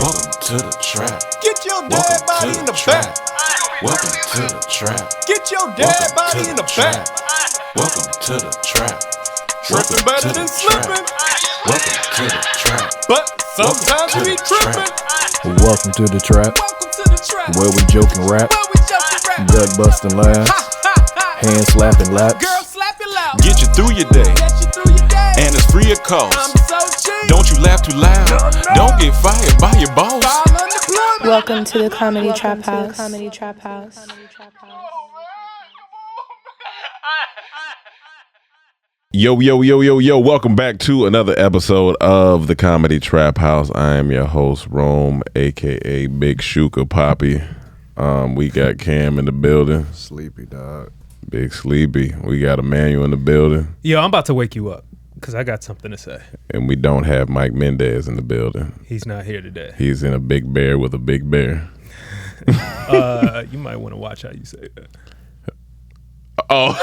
Welcome to the trap. Get your dead body in the back. Welcome to the trap. Get your dead body in the back. Welcome to the trap. Tripping better than slipping. Welcome to the trap. But sometimes we tripping. Welcome to the trap, Welcome to the trap. where we joke and rap, Where we joking rap. gut busting laughs, hand slapping laps. Girl, slap it loud. Get you through your day, Get you through your day. and it's free of cost. I'm so cheap. Don't you laugh too loud. No. Don't get fired by your boss. I'm unemployed. Welcome to the Comedy Trap House. Comedy Trap House. Yo, welcome back to another episode of the Comedy Trap House. I am your host, Rome, a.k.a. Big Shuka Poppy. We got Cam in the building. Sleepy dog. Big Sleepy. We got Emmanuel in the building. Yo, I'm about to wake you up because I got something to say. And we don't have Mike Mendez in the building. He's not here today. He's in a big bear with a big bear. You might want to watch how you say that. Oh,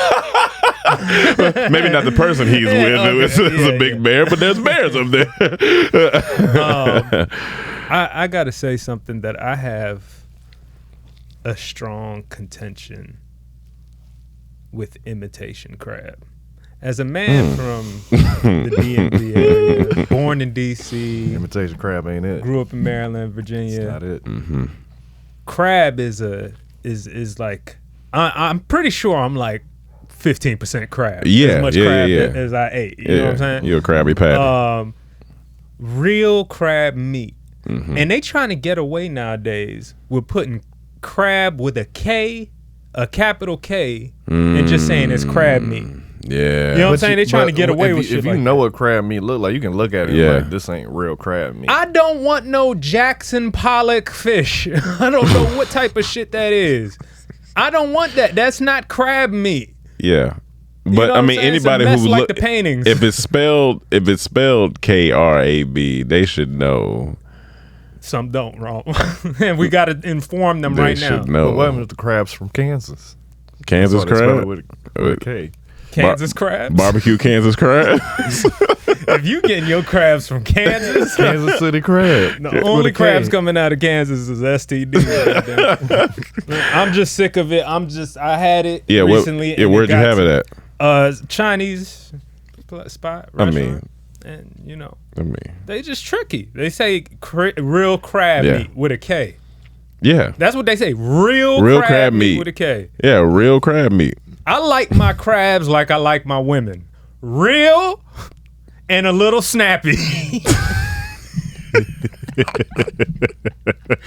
maybe not the person he's with. It's a big bear, but there's bears up there. I got to say something that I have a strong contention with imitation crab. As a man from the DMV area, born in D.C., Imitation crab ain't it. grew up in Maryland, Virginia. That's not it. Crab is like I'm pretty sure I'm like 15% crab. Yeah, as much yeah, crab yeah. as I ate. You know what I'm saying? You're a crabby patty. Real crab meat. Mm-hmm. And they trying to get away nowadays with putting crab with a K, a capital K, and just saying it's crab meat. Yeah. You know what I'm saying? They trying to get away with shit If you like know that. what crab meat look like, you can look at it Yeah. like this ain't real crab meat. I don't want no Jackson Pollock fish. I don't know what type of shit that is. I don't want that. That's not crab meat. Yeah. But know what I I'm mean, saying? It's a anybody mess who like look the paintings. if it's spelled KRAB, they should know. Some don't, wrong. And we got to inform them They right now. should know. But what happened to the crabs from Kansas? Kansas So they spell it crab, with a K. Kansas crabs. barbecue Kansas crab. If you getting your crabs from Kansas, Kansas City crab. the With only a K. crabs coming out of Kansas is STD. I'm just sick of it. I had it Yeah, recently. and where'd you have it at? Chinese spot. I Restaurant. mean, And I mean, they just tricky. They say real crab Yeah. meat with a K. yeah, That's what they say. Real crab meat with a K. yeah, real crab meat. I like my crabs like I like my women. Real and a little snappy.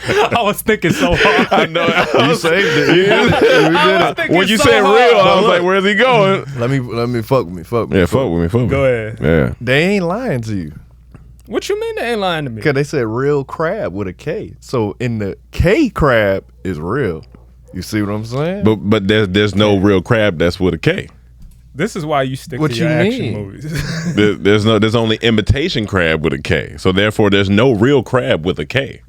I was thinking so hard. I know. You saved it. I was thinking When you so said real, hard. I was like, "Where's he going?" Let me fuck with me. Yeah, fuck with me. Go ahead. Yeah, They ain't lying to you. What you mean they ain't lying to me? Because they said real crab with a K. So in the K crab is real. You see what I'm saying? but there's no real crab that's with a K. This is why you stick What to you your action mean? movies. There's only imitation crab with a K. So therefore, there's no real crab with a K.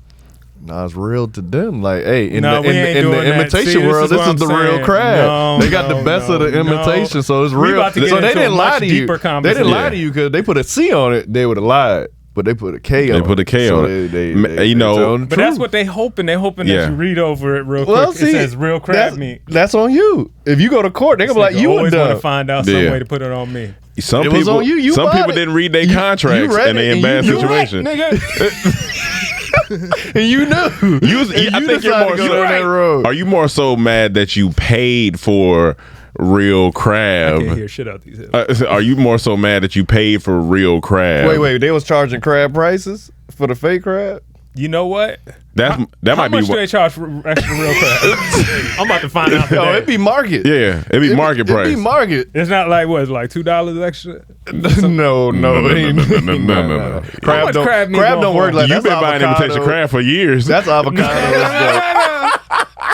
Nah, it's real to them. Like, hey, in No, the we ain't in the doing that. imitation See, this world, is this what is I'm the real saying. crab. No, they got the no, best of the no. imitation, so it's We real. about to get So they into didn't a lie much to you. deeper They didn't conversation. lie to you because they put a C on it. They would have lied, but they put a K on it. They put a K so on it. They You know, telling the But that's truth. what they hoping. They hoping Yeah. that you read over it real Well, quick. see, It says real crab that's, meat. That's on you. If you go to court, they gonna be like, you always want to done. find out some Yeah. way to put it on me. Some It was people, on you. You some bought people it. didn't read their You contracts read and they it, in and bad you right, situation. Nigga. And you knew. I think you're more. Go down that road. Are you more so mad that you paid for real I crab? can't hear shit out these heads. Are you more so mad that you paid for real crab? Wait. They was charging crab prices for the fake crab. You know what? that How might be much do what. they charge for extra real crab? I'm about to find out Oh, today. it'd be market. Yeah, it'd be market price. It'd be market. It's not like what? It's like $2 extra. No. No. Crab don't, crab meat crab going don't for? work like You've that's been buying avocado. imitation crab for years. That's avocado.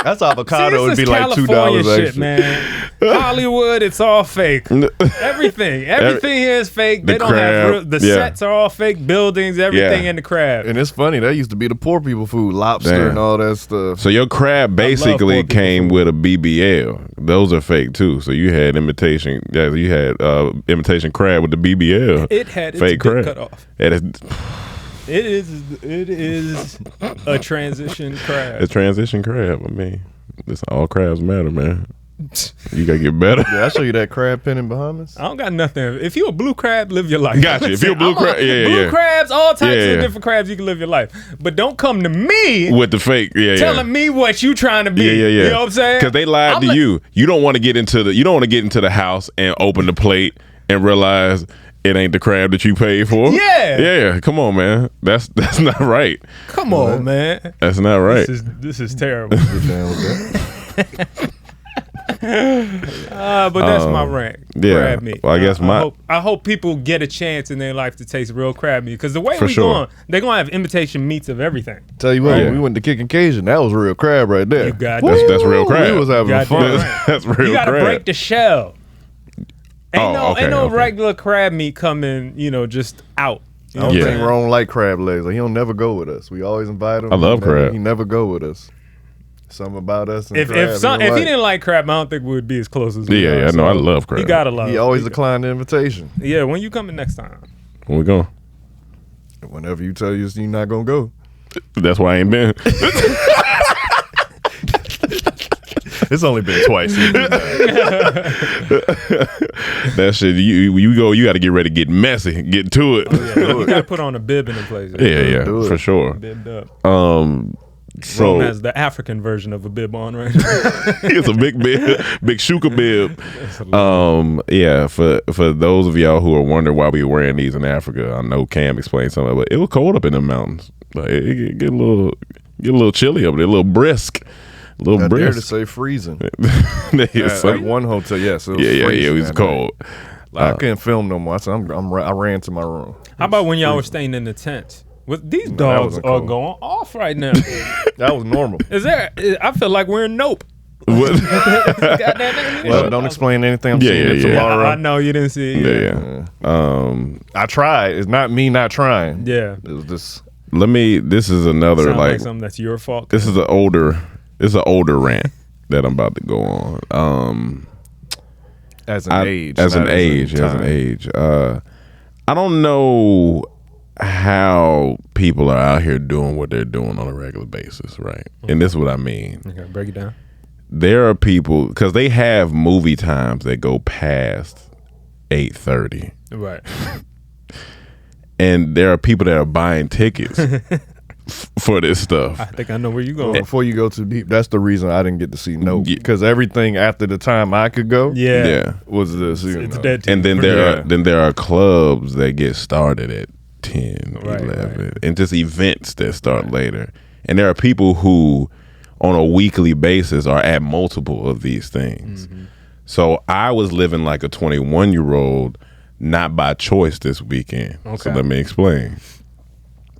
That's avocado. See, It'd this be is like California $2 shit, extra. man. Hollywood, it's all fake. Everything here is fake. They The don't crab, have real, the yeah. sets are all fake. Buildings, everything Yeah. in the crab. And it's funny. That used to be the poor people food, lobster Damn. and all that stuff. So your crab basically poor people came with a BBL. Those are fake too. So you had imitation. Yeah, you had imitation crab with the BBL. It had its fake dick crab. cut off. It It is a transition crab. A transition crab. I mean, this all crabs matter, man. You gotta get better. Yeah, I show you that crab pen in Bahamas. I don't got nothing. If you a blue crab, live your life. Gotcha. If you're a blue crab, blue yeah. crabs, all types Yeah. of different crabs, you can live your life. But don't come to me With the fake, telling me what you trying to be. Yeah. You know what I'm saying? Because they lied to you. You don't want to get into the house and open the plate and realize it ain't the crab that you paid for. Yeah. Come on, man. That's not right. Come on, man. That's not right. This is terrible. Get down with that. But that's my rant. yeah. Crab meat. Well, I guess I hope people get a chance in their life to taste real crab meat. Because the way For we sure. going, they're gonna have imitation meats of everything. Tell you what, Yeah. when we went to Kicking Cajun, that was real crab right there. You got That's real crab. We was having Goddamn fun. right. That's real You gotta crab. break the shell. Ain't Okay, no okay. regular crab meat coming, just out. You I know don't Yeah. think Ron like crab legs. Like, he don't never go with us. We always invite him. I love crab. He never go with us. Something about us. And If crab, if don't he like. didn't like crab, I don't think we would be as close as we are. Yeah, I know. I love crab. You gotta love. He always declined the invitation. Yeah, when you coming next time? When we going? Whenever you tell us you're not gonna go, That's why I ain't been. it's only been twice. That shit. You go. You got to get ready to get messy. Get to it. You gotta put on a bib in the place. Yeah, Do it. for sure. Bibbed up. So Rome has the African version of a bib on right now. it's a big shuka bib. Yeah, for those of y'all who are wondering why we were wearing these in Africa, I know Cam explained something, but it was cold up in the mountains. Like it get a little chilly up there, a little brisk, I dare to brisk. say freezing. Yes, At one hotel, yes. It was yeah, freezing it was that cold. night. Like, I couldn't film no more. So I ran to my room. How about when y'all were staying in the tent? These that dogs wasn't are cool. going off right now. That was normal. I feel like we're in Nope. What? Goddamn. Well, don't explain anything I'm Yeah, seeing yeah, it yeah. tomorrow. I know you didn't see it. Yeah. I tried. It's not me not trying. Yeah. It was just This is another Sound like like something that's your fault. this is an older rant that I'm about to go on. as an age. As an not age. time. I don't know how people are out here doing what they're doing on a regular basis, right? And this is what I mean. Okay, break it down. There are people because they have movie times that go past 8:30, Right. and there are people that are buying tickets for this stuff. I think I know where you Well, going. before you go too deep, that's the reason I didn't get to see Nope. Yeah. Because everything after the time I could go Yeah. was this. You It's know. dead. And then Yeah. there are clubs that get started at 10, Right, 11, and just events that start later. And there are people who, on a weekly basis, are at multiple of these things. Mm-hmm. So I was living like a 21-year-old, not by choice this weekend. So Okay. let me explain.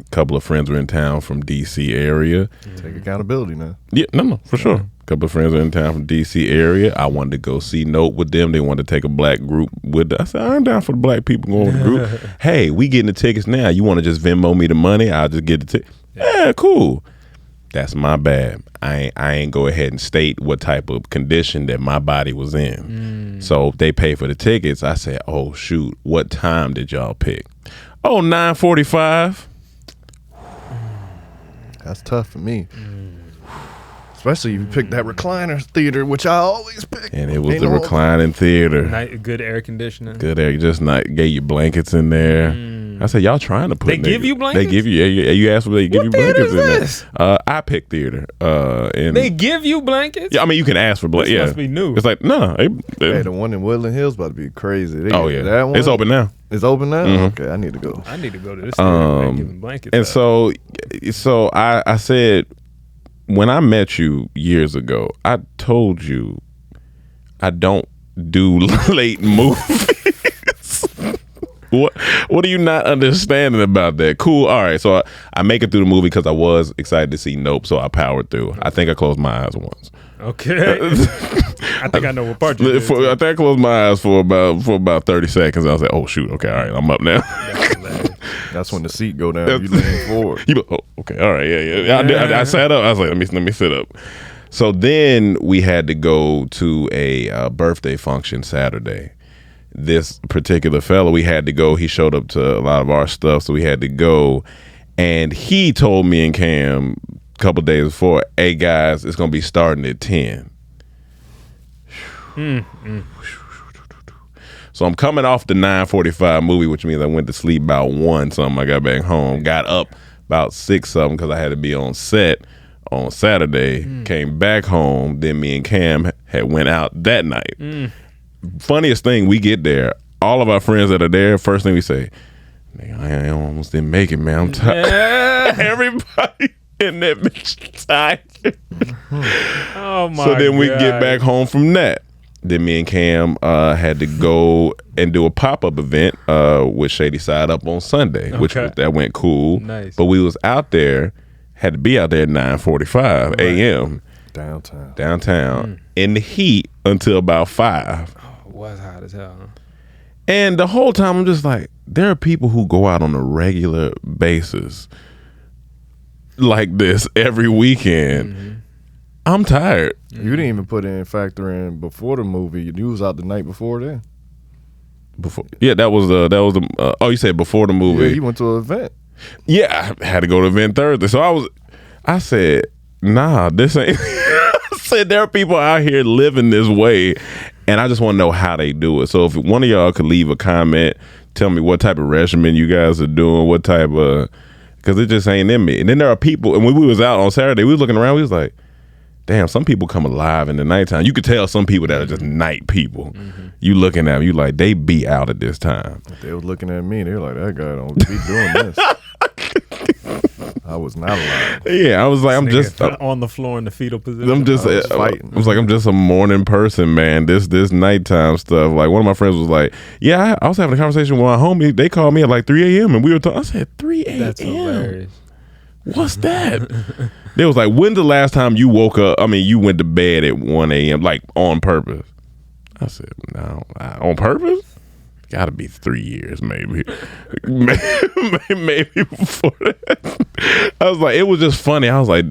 A couple of friends were in town from DC area. Take accountability now. Yeah, no, for sure. A couple of friends are in town from DC area. I wanted to go see Nope with them. They wanted to take a black group with them. I said, I'm down for the black people going with the group. Hey, we getting the tickets now. You want to just Venmo me the money? I'll just get the ticket. Yeah, cool. That's my bad. I ain't go ahead and state what type of condition that my body was in. So they pay for the tickets. I said, oh, shoot. What time did y'all pick? Oh, 9:45. That's tough for me. Especially if you pick that recliner theater, which I always pick. And it was Ain't the no- reclining theater. Good air conditioning. Good air. Just not gave you blankets in there. I said, y'all trying to put. They give you blankets? They give you. Yeah, you asked for. They give What you blankets theater in is there. this? I picked theater. And They give you blankets? yeah, I mean, you can ask for blankets. This Yeah, must be new. It's like no. Hey, the one in Woodland Hills about to be crazy. Oh yeah, that one, it's open now. It's open now. Mhm. Okay, I need to go. I need to go to this theater. They're giving blankets. And out. so I said, when I met you years ago, I told you I don't do late movies. What are you not understanding about that? Cool. All right. So I make it through the movie because I was excited to see Nope. So I powered through. I think I closed my eyes once. Okay. I think I know what part you did. I think I closed my eyes for about 30 seconds. I was like, oh shoot. Okay. All right. I'm up now. That's when the seat go down. You lean forward. You go, oh, okay, all right, yeah. I sat up. I was like, let me sit up. So then we had to go to a birthday function Saturday. This particular fellow, we had to go. He showed up to a lot of our stuff, so we had to go. And he told me and Cam a couple days before, hey guys, it's gonna be starting at 10. So I'm coming off the 9:45 movie, which means I went to sleep about 1 something. I got back home, got up about 6 something because I had to be on set on Saturday. Came back home. Then me and Cam had went out that night. Funniest thing, we get there, all of our friends that are there, first thing we say, I almost didn't make it, man. I'm tired. Everybody in that bitch tired. Oh my! So then we God. get back home from that. Then me and Cam had to go and do a pop-up event with Shady Side Up on Sunday, which that went cool. Nice. But we was out there, had to be out there at 9:45 a.m. downtown in the heat until about 5. Oh, it was hot as hell. Huh? And the whole time I'm just like, there are people who go out on a regular basis like this every weekend. I'm tired. You didn't even put in factor in before the movie. You was out the night before then. That was the oh, you said before the movie. Yeah, you went to an event. Yeah, I had to go to the event Thursday. So I said, nah, this ain't I said there are people out here living this way, and I just want to know how they do it. So if one of y'all could leave a comment, tell me what type of regimen you guys are doing, what type of, because it just ain't in me. And then there are people, and when we was out on Saturday, we was looking around, we was like, damn, some people come alive in the nighttime. You could tell some people that are just night people. You looking at them, you like, they be out at this time. They was looking at me, they were like, that guy don't be doing this. I was not alive. Yeah, I was like, I'm just on the floor in the fetal position. I'm just I was fighting. I was like, I'm just a morning person, man. This nighttime stuff. Like one of my friends was like, yeah, I was having a conversation with my homie. They called me at like 3 a.m. and we were talking. I said 3 a.m. That's hilarious. What's that? They was like, when's the last time you woke up? I mean, you went to bed at 1 a.m. like on purpose. I said, no, on purpose? Gotta be 3 years, maybe. Maybe before that. I was like, it was just funny. I was like,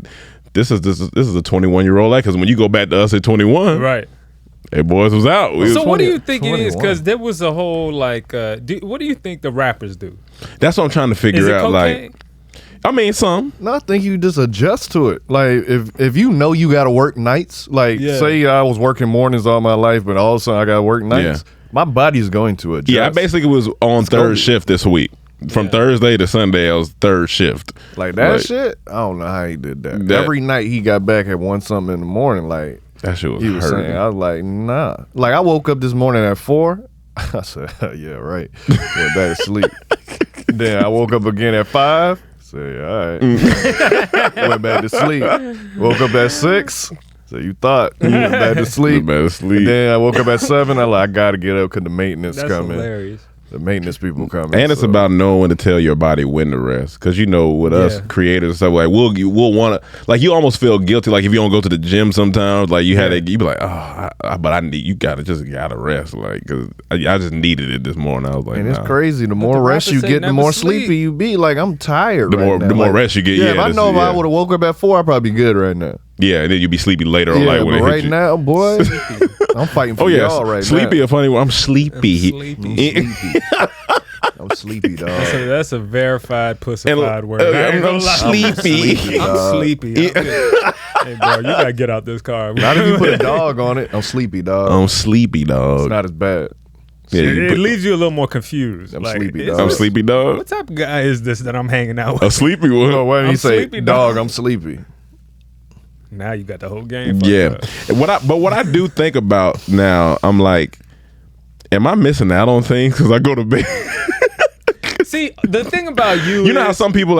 this is a 21-year-old life. Because when you go back to us at 21, Right. hey, boys was out. So what do you think it is? 21. Because there was a whole like, what do you think the rappers do? That's what I'm trying to figure Is it out. cocaine? Like, I mean, some. No, I think you just adjust to it. Like if you know you got to work nights, like Yeah. say I was working mornings all my life, but all of a sudden I got to work nights. Yeah. My body's going to adjust. Yeah, I basically was on third shift this week. From Thursday to Sunday, I was third shift. Like that shit. I don't know how he did that. Every night he got back at 1 something in the morning. Like That shit was he was hurting. saying, I was like, nah. Like I woke up this morning at 4. I said, yeah, right. Went back to sleep. Then I woke up again at 5. Say, all right. Went back to sleep. Woke up at 6. So you thought you went back to sleep. And then I woke up at 7. I like, I gotta get up because the maintenance That's coming. hilarious. The maintenance people coming. And it's about knowing when to tell your body when to rest. Because you know, with us creators and stuff, like we'll want to, like you almost feel guilty. Like if you don't go to the gym sometimes, like you had to, you be like, but I need, you gotta rest. Like, because I just needed it this morning. I was like, and it's crazy. The more rest you get, the more sleepy you be. Like I'm tired. The more rest you get. Yeah, if I know if I would have woke up at 4, I'd probably be good right now. Yeah, and then you be sleepy later on. Yeah, Like when but it right hit you. now, boy, I'm fighting for y'all right sleepy now. a funny word. I'm sleepy. I'm sleepy, dog. That's a verified pussified word. I'm sleepy. I'm sleepy. Hey, bro, you gotta get out this car. Not if you put a dog on it. I'm sleepy, dog. I'm sleepy, dog. It's not as bad. Yeah, It leaves you a little more confused. I'm Like, sleepy, is dog. I'm this- sleepy, dog. What type of guy is this that I'm hanging out with? A sleepy one. Oh, why did I'm you say, sleepy, dog? dog. I'm sleepy. Now you got the whole game. fucked Yeah. up. What I do think about now, I'm like, am I missing out on things because I go to bed? See, the thing about you, You know how some people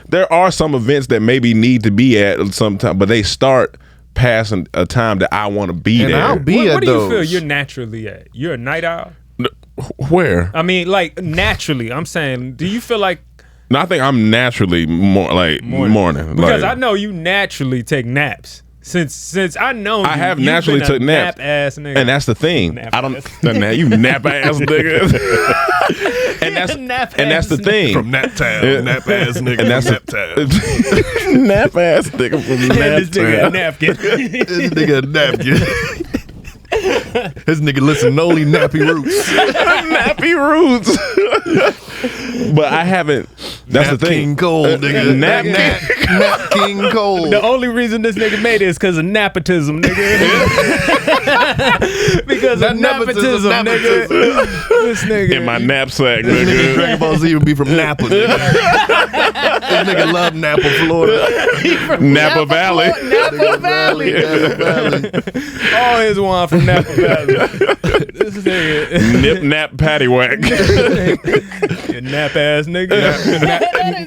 there are some events that maybe need to be at sometime, but they start passing a time that I want to be And there. I'll be what at do you those. feel you're naturally at? You're a night owl? Where? I mean, like naturally. I'm saying, do you feel like No, I think I'm naturally more like morning. Because like, I know you naturally take naps. Since I know I you, have you've naturally been took a naps, nap ass nigga. and that's the thing. Nap I don't. ass. You nap ass nigga. and that's Nap and that's the ass thing. From Nap Town, Nap ass nigga. And that's Nap Town. nap ass nigga from Hand Nap this nigga a Town. napkin. This nigga a napkin. This nigga listen to only Nappy Roots. Nappy Roots. But I haven't. That's Nap the thing. King Cole, nigga. Nap Nap King Cole. The only reason this nigga made it is because of nepotism, nigga. Because of nepotism, nigga. This nigga. In my knapsack, This nigga nigga. Dragon Ball Z would be from Napa, nigga. This nigga love Napa, Florida. Napa Valley. Napa Valley. Napa Valley. All his wine from Napa Valley. This nigga. Nip nap paddywhack. You nap ass nigga.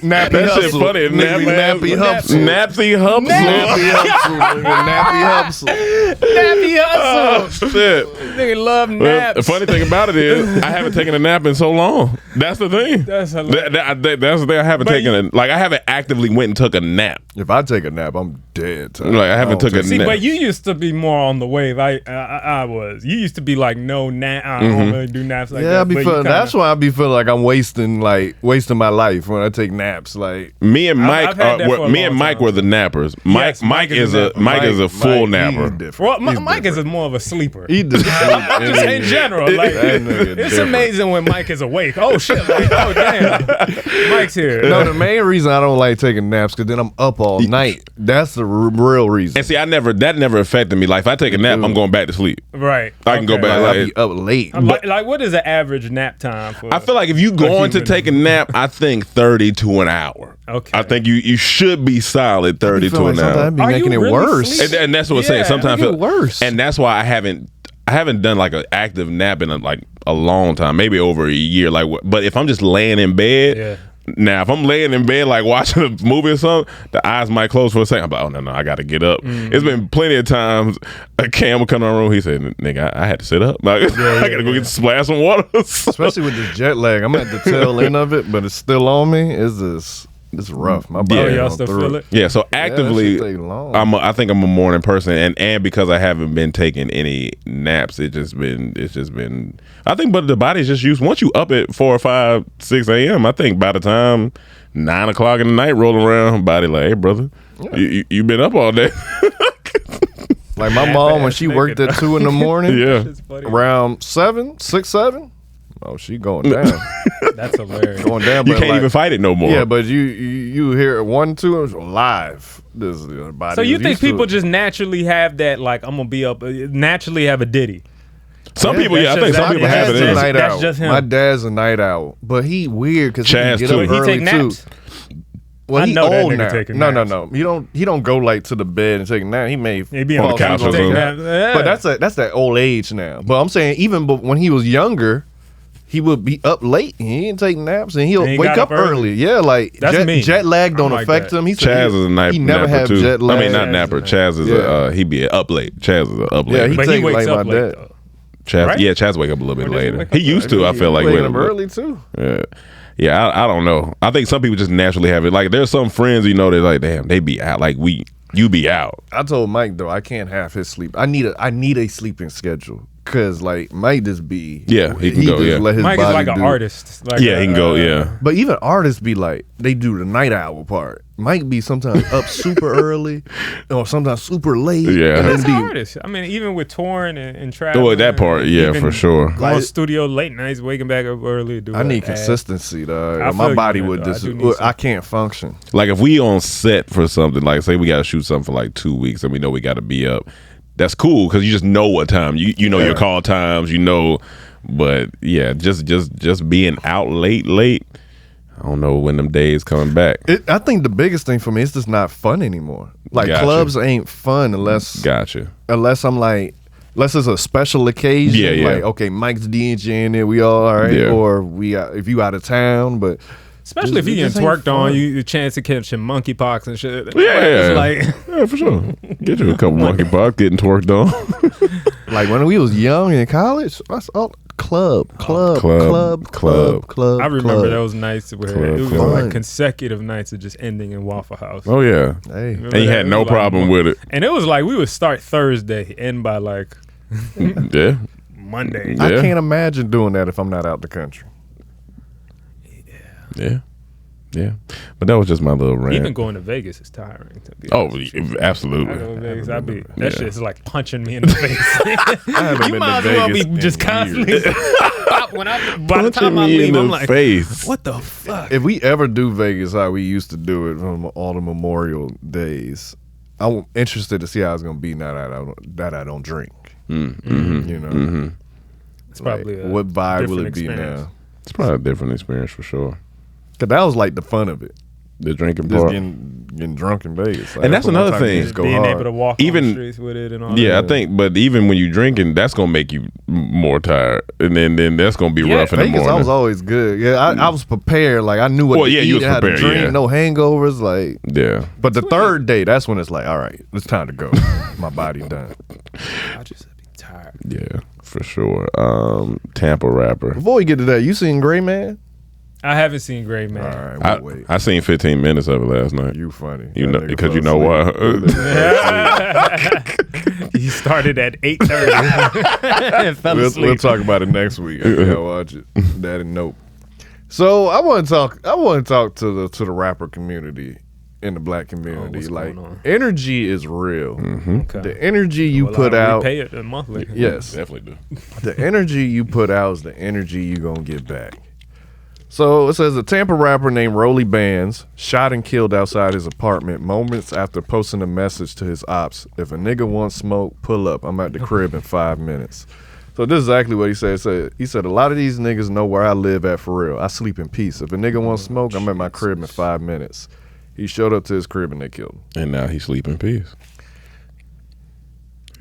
Nappy That shit Hustle. funny. Nigga, Nappy Hustle. Napsy Hustle. Nappy Hustle, nigga. Nappy Hustle. Nappy Oh hustle. shit. Nigga love Well, naps. the funny thing about it is, I haven't taken a nap in so long. That's the thing. That's hilarious. That's the thing. I haven't But taken I haven't actively went and took a nap. If I take a nap, I'm dead. Time. Like, I haven't took a See, nap. but you used to be more on the wave. I was. You used to be like, no nap. I don't really do naps like Yeah, that. I be but you feeling. kinda- That's why I be feeling like I'm wasting my life when I take naps. Like Me and Mike, I've had that for a me and long Mike time. were the nappers. Mike, Yes, Mike is a full napper. Well, Mike is more of a sleeper. He just Just in general, like That nigga it's different. amazing when Mike is awake. Oh shit! Like, oh damn, Mike's here. No, the main reason I don't like taking naps because then I'm up all night. That's the real reason. And see, that never affected me. Like if I take a nap, I'm going back to sleep. Right. I can go back. Like, I Like, be up late. Like, what is the average nap time for? I feel like if you going to human. take a nap, I think 30 to an hour. Okay. I think you should be solid 30 to an Sometimes I hour. be Are making you it really worse. sleeping? And that's what I'm Yeah, saying. Sometimes I make it feel worse. and that's why I haven't done like an active nap in a long time, maybe over a year. Like, but if I'm just laying in bed. Yeah. Now, if I'm laying in bed, like watching a movie or something, the eyes might close for a second. I'm like, oh, no, I got to get up. It's been plenty of times a Cam would come in the room. He said, nigga, I had to sit up. Like, I got to go get splash some water. Especially with this jet lag. I'm at the tail end of it, but it's still on me. It's rough. My body Yeah. y'all going still through feel it? Yeah, so that actively, shit take long. I think I'm a morning person, and because I haven't been taking any naps, it's just been. I think, but the body's just used. Once you up at 4 or 5, 6 a.m., I think by the time 9 o'clock in the night roll around, body like, hey brother, you been up all day. Like my mom when she worked at 2 in the morning. Yeah, It's funny. Around 6, 7. Oh, she going down. That's hilarious. Going down. you but can't like- even fight it no more. Yeah, but you hear it 1, 2 it's live. This is the body. So you is think used to people it. just naturally have that? Like, I'm gonna be up. Naturally have a ditty. some people, that's I think just- some that- people that's have it. just- in. night that's owl. just him. My dad's a night owl, but he weird because he Chaz can get too. up He early take naps? too. Well, I he know that old nigga now. taking No, naps. He don't go like to the bed and take a nap. He may He be fall on the couch asleep or take a something. nap. Yeah. But that's that old age now. But I'm saying even when he was younger, he would be up late and he didn't take naps and he'll And he wake got up up early. early. Yeah, like That's me. jet lag don't I'm like affect that. him. He said Chaz is a night he never napper had too. jet lag. I mean, not Chaz napper. is a Chaz is Yeah. he be up late. Chaz is up Yeah, late. he But he take wakes like up my late dad. though. Chaz, Right? yeah, Chaz wake up a little bit When does he later. wake He up? used to. I feel like waking wait a up minute. early too. Yeah, I don't know. I think some people just naturally have it. Like there's some friends they're like, damn, they be out. Like you be out. I told Mike though I can't have his sleep. I need a sleeping schedule because like Mike just be Yeah, he can go, just yeah. let his Mike is body like an do it. artist. Like Yeah, he can go. Yeah, But even artists be like they do the night owl part. Mike be sometimes up super early or sometimes super late. Yeah. and That's then an be artist. I mean, even with touring and traveling. well, that part, yeah, even for sure. Going Like- studio late nights, waking back up early. Do I need ad. consistency, dog. I My feel body you, would man, though. I just do need I can't function. Like if we on set for something, like say we got to shoot something for like 2 weeks, and we know we got to be up. That's cool because you just know what time you know your call times. You know, but yeah, just being out late. I don't know when them days coming back. I think the biggest thing for me is just not fun anymore. Like Gotcha. clubs ain't fun unless Gotcha. I'm like, unless it's a special occasion. Yeah, yeah. Like, okay, Mike's DJing in there, we all right, Yeah. or if you out of town, but Especially if you It getting just ain't twerked on, fun. you the chance to catch some monkeypox and shit. Yeah. It's like Yeah, for sure. Get you a couple monkey bucks getting twerked on. like when we was young in college, that's all club. Oh, Club. I remember those nights where Club, it was club. like consecutive nights of just ending in Waffle House. Oh yeah. Hey, Remember And you that? had It no was like problem with it. And it was like we would start Thursday, end by like Yeah. Monday. Yeah. I can't imagine doing that if I'm not out the country. Yeah. Yeah, but that was just my little rant. Even going to Vegas is tiring. To be Oh, honest. absolutely. I go to Vegas, that Yeah. shit's like punching me in the face. haven't You been might to as well be Vegas in just constantly. By the Punching time I me leave, in I'm the like, face. what the fuck? If we ever do Vegas how we used to do it on all the Memorial days, I'm interested to see how it's gonna be now that I don't drink. Mm-hmm. You know, Mm-hmm. It's probably a what vibe will different it be experience. now? It's probably a different experience for sure. Cause that was like the fun of it, The drinking just part. getting drunk in Vegas. Like, And that's the one another time you thing. just go Being hard. able to walk Even- on the streets with it and all Yeah, that. I think, but even when you drinking, that's gonna make you more tired, and then that's gonna be Yeah, rough in the Vegas, morning. I was always good. Yeah, I was prepared. Like I knew what Well, to yeah, eat, you was how to prepared, drink, yeah. no hangovers. Like, yeah, but the third day, that's when it's like, all right, it's time to go. My body done. I just be tired. yeah, for sure. Tampa rapper. Before we get to that, you seen Gray Man? I haven't seen Gray Man. All right, we'll wait. I seen 15 minutes of it last night. You funny. You That know, nigga because fell you know asleep. why. He started at 8:30 and fell We'll asleep. talk about it next week. I gotta watch it. That and Nope. So I want to talk to the rapper community in the black community. what's like going on? energy is real. Okay. The energy you Well, put I'll out. repay it monthly. Yes. Definitely do. The energy you put out is the energy you gonna get back. So it says a Tampa rapper named Rolly Bands shot and killed outside his apartment moments after posting a message to his ops. If a nigga wants smoke, pull up. I'm at the crib in 5 minutes. So this is exactly what he said. He said a lot of these niggas know where I live at for real. I sleep in peace. If a nigga wants smoke, I'm at my crib in 5 minutes. He showed up to his crib and they killed him. And now he sleep in peace.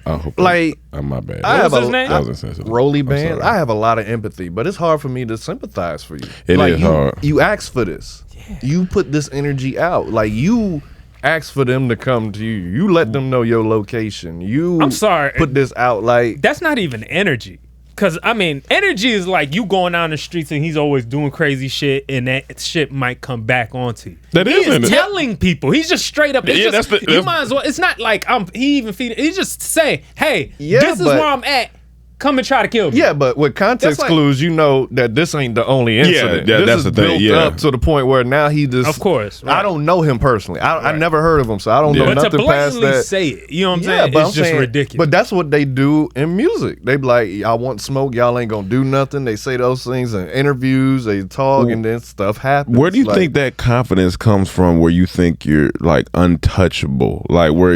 I hope. Like, my bad. I What have was his a name? That was insensitive. Rolly I'm Band. sorry. I have a lot of empathy, but it's hard for me to sympathize for you. It like is you, hard. You asked for this. You put this energy out. Like you asked for them to come to you. You let them know your location. You I'm sorry. put this out like That's not even energy. Cause I mean, energy is like you going down the streets and he's always doing crazy shit, and that shit might come back onto you. That he is is energy. telling people. He's just straight up. It's Yeah, just, that's the- you that's- might as well. It's not like he even feeding. He's just saying, "Hey, Yeah, this is but- where I'm at. Come and try to kill me." yeah, but with context That's like- clues, you know that this ain't the only incident. yeah, this that's is the thing, built yeah. up to the point where now he just. Of course, right. I don't know him personally. I Right. never heard of him, so I don't Yeah. know But to nothing past blatantly that. say it, you know what I'm Yeah, saying? but It's I'm just saying, ridiculous. But that's what they do in music. They be like, I want smoke, y'all ain't gonna do nothing. They say those things in interviews, they talk, and then stuff happens. Where do you Like, think that confidence comes from? Where you think you're like untouchable? Like what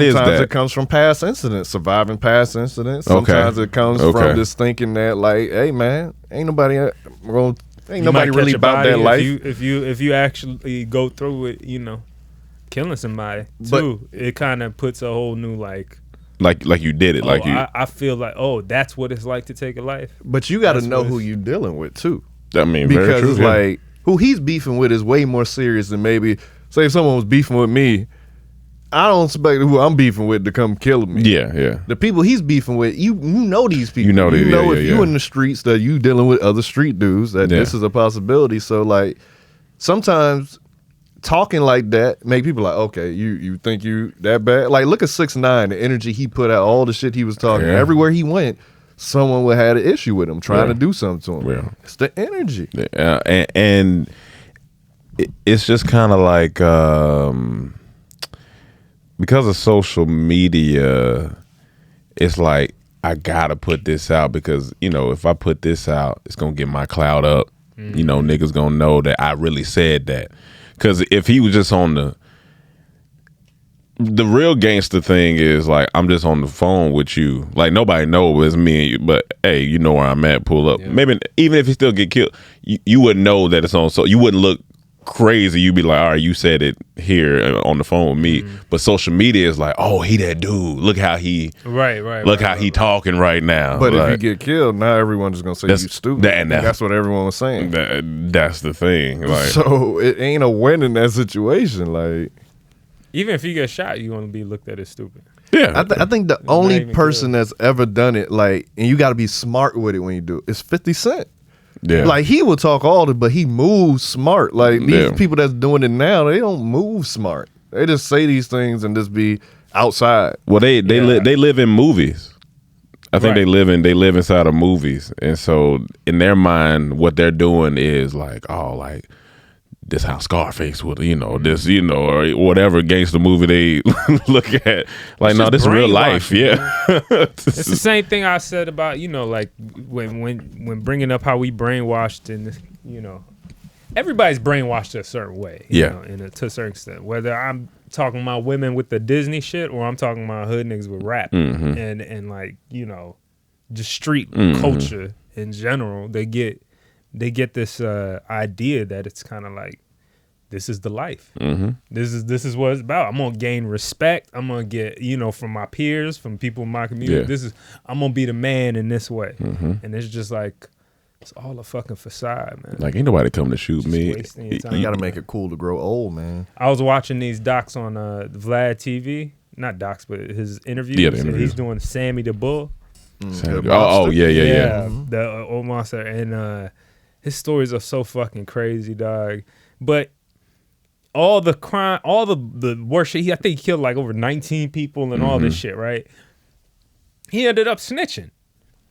is sometimes that? it comes from past incidents, surviving past incidents. Okay. Sometimes it comes Okay. from just thinking that, like, hey man, ain't nobody You nobody might really catch a about body that life. if you actually go through it, you know, killing somebody too. It kind of puts a whole new like you did it. Like you. I feel like, oh, that's what it's like to take a life. But you got to That's know what who it's- you dealing with too. I mean, very Because true. it's yeah. like who he's beefing with is way more serious than maybe say if someone was beefing with me, I don't expect who I'm beefing with to come kill me. yeah. The people he's beefing with, you know these people. You know these, yeah, if yeah, you yeah. in the streets that you dealing with other street dudes that Yeah. this is a possibility. So like sometimes talking like that make people like, okay, you think you that bad? Like look at 6ix9ine, the energy he put out, all the shit he was talking. Yeah. Everywhere he went, someone would have an issue with him trying Yeah. to do something to him. Yeah. It's the energy. And it's just kind of like because of social media, it's like I gotta put this out because if I put this out, it's gonna get my clout up. Niggas gonna know that I really said that. Because if he was just on the real gangster thing is like I'm just on the phone with you, like nobody knows it's me and you, but hey, you know where I'm at, pull up. Maybe even if he still get killed, you wouldn't know that it's on, so you wouldn't look crazy. You'd be like, all right, you said it here on the phone with me. But social media is like, oh, he that dude, look how he talking right now. But like, if you get killed, now everyone's just gonna say you That's- stupid. that- and that- That's what everyone was saying. that's the thing, like So it ain't a win in that situation. Like Even if you get shot, you want to be looked at as stupid. yeah. I think the not only even person that's ever done it, like, and you got to be smart with it when you do it, is 50 Cent. yeah. Like he will talk all the, but he moves smart. Like these Yeah. people that's doing it now, they don't move smart. They just say these things and just be outside. Well, they live in movies. I think Right. they live inside of movies, and so in their mind, what they're doing is like, oh, like this how Scarface would, this, or whatever gangster movie they look at. Like, no, this is real life. Yeah. It's the same thing I said about, like when bringing up how we brainwashed and, everybody's brainwashed a certain way. To a certain extent. Whether I'm talking about women with the Disney shit or I'm talking about hood niggas with rap and like, just street culture in general, they get this idea that it's kind of like, this is the life. This is what it's about. I'm gonna gain respect. I'm gonna get from my peers, from people in my community. I'm gonna be the man in this way. And it's just like, it's all a fucking facade, man. Like, ain't nobody coming to shoot me. You gotta make it cool to grow old, man. I was watching these docs on Vlad TV, not docs, but his interviews. Yeah, the interviews. He's doing Sammy the Bull. Yeah. The old monster, and his stories are so fucking crazy, dog. But all the crime, all the worst shit. I think he killed like over 19 people and all this shit, right? He ended up snitching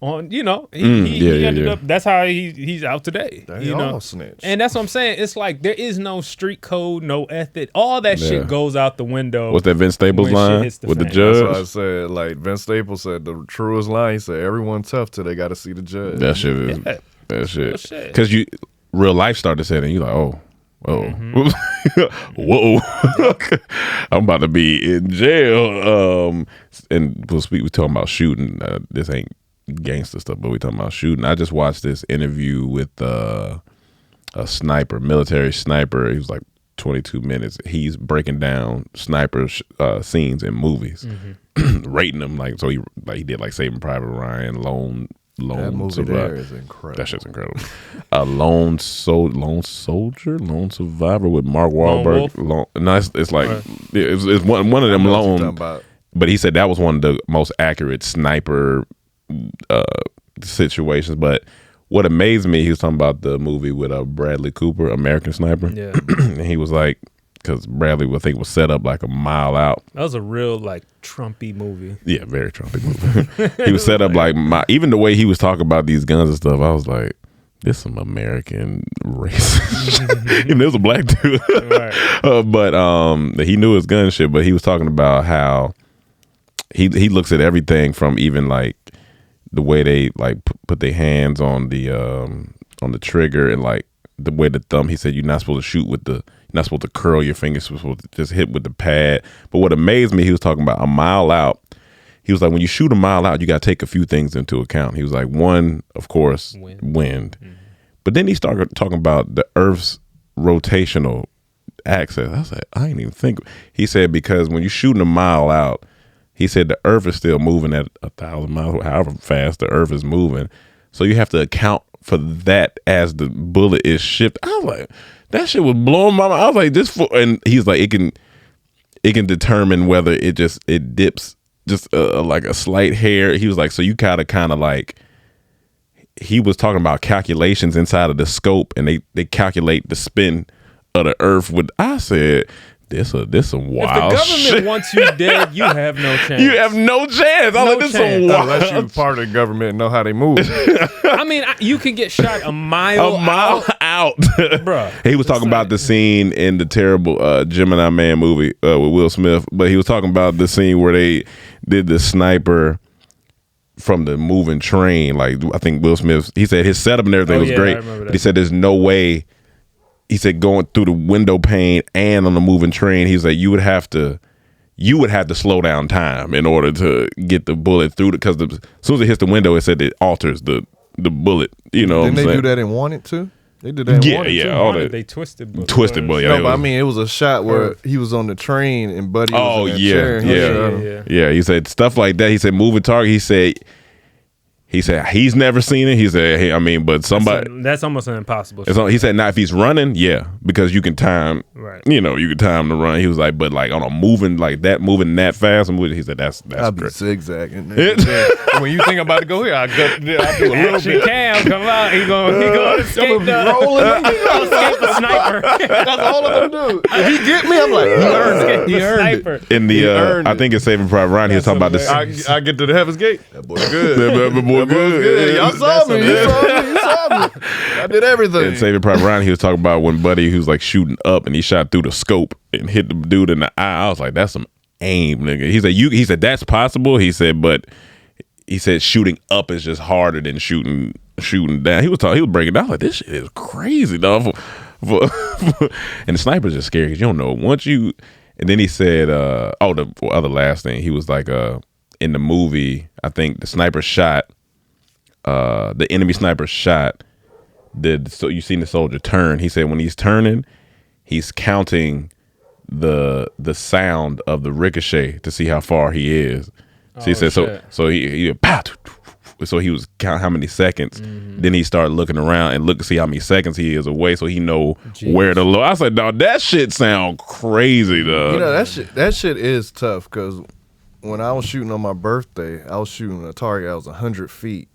on, he ended up. That's how he's out today. They all snitch. And that's what I'm saying. It's like there is no street code, no ethic. All that shit goes out the window. What's that Vince Staples line with the judge? That's what I said. Like, Vince Staples said the truest line. He said, "Everyone tough till they got to see the judge." That shit is that shit. Because real life started setting. You like, whoa. Whoa. I'm about to be in jail. And we're talking about shooting. This ain't gangster stuff, but we talking about shooting. I just watched this interview with a sniper, military sniper. He was like 22 minutes. He's breaking down sniper scenes in movies, rating them. Like, so he did like Saving Private Ryan, Lone that movie Survivor. there is incredible. That shit's incredible. Lone Survivor with Mark Wahlberg. It's like it's one of them lone. But he said that was one of the most accurate sniper situations. But what amazed me, he was talking about the movie with Bradley Cooper, American Sniper. Yeah, and he was like, because Bradley, I think, was set up like a mile out. That was a real like Trumpy movie. Yeah, very Trumpy movie. He was set up like even the way he was talking about these guns and stuff. I was like, this some American racist. Even it was a black dude, right. But he knew his gun shit. But he was talking about how he looks at everything from even like the way they like put their hands on the trigger and like the way the thumb. He said you're not supposed to shoot with you're not supposed to curl your fingers. You're supposed to just hit with the pad. But what amazed me, he was talking about a mile out. He was like, when you shoot a mile out, you got to take a few things into account. He was like, one, of course, wind. But then he started talking about the Earth's rotational axis. I was like, I didn't even think. He said, because when you're shooting a mile out, he said the Earth is still moving at 1,000 miles, however fast the Earth is moving. So you have to account for that as the bullet is shifted. I was like, that shit was blowing my mind. I was like, and he's like, it can determine whether it dips just like a slight hair. He was like, so you kind of like, he was talking about calculations inside of the scope, and they calculate the spin of the Earth with. I said, this some wild shit. If the government wants you dead, you have no chance. You have no chance. I was like, this some wild. Unless you're part of the government and know how they move. I mean, you can get shot a mile out. Bruh. He was talking about the scene in the terrible Gemini Man movie with Will Smith, but he was talking about the scene where they did the sniper from the moving train. Like, I think Will Smith, he said his setup and everything was great, but he said there's no way. He said going through the window pane and on the moving train, he was like, you would have to slow down time in order to get the bullet through because as soon as it hits the window, it said it alters the bullet. You know, didn't they do that in Wanted too? They did that in Wanted too. All that. They twisted bullet. Yeah, no, but I mean, it was a shot where he was on the train and Buddy was in that chair. Yeah. He said stuff like that. He said moving target. He said he's never seen it. He said, hey, I mean, but somebody. That's almost an impossible. He said, now if he's running, yeah, because you can time. Right. You know, you can time the run. He was like, but like on a moving that fast, he said that's I'll be great. zigzagging. When you think about to go here, I do a little bit. Cam come out. He gonna escape the sniper. That's all I'm gonna do. If he get me, I'm like, he earned it. In the I think it's Saving Private Ryan. He was talking about this. I get to the Heaven's Gate. That boy good. That boy good. Y'all saw me. You saw happened. I did everything. And Saving Private Ryan, he was talking about when Buddy, he was like shooting up and he shot through the scope and hit the dude in the eye. I was like, that's some aim, nigga. He said that's possible. He said, but he said shooting up is just harder than shooting down. He was breaking down like this shit is crazy, dog. And the sniper's just scary because you don't know once you. And then he said, the other last thing, he was like, in the movie, I think the sniper shot, the enemy sniper shot. So you seen the soldier turn. He said when he's turning, he's counting the sound of the ricochet to see how far he is. So he said so he pow, so he was counting how many seconds. Then he started looking around and look to see how many seconds he is away, so he know where to look. I was like, dog, that shit sound crazy, dog. You know that shit is tough because when I was shooting on my birthday, I was shooting a target. I was 100 feet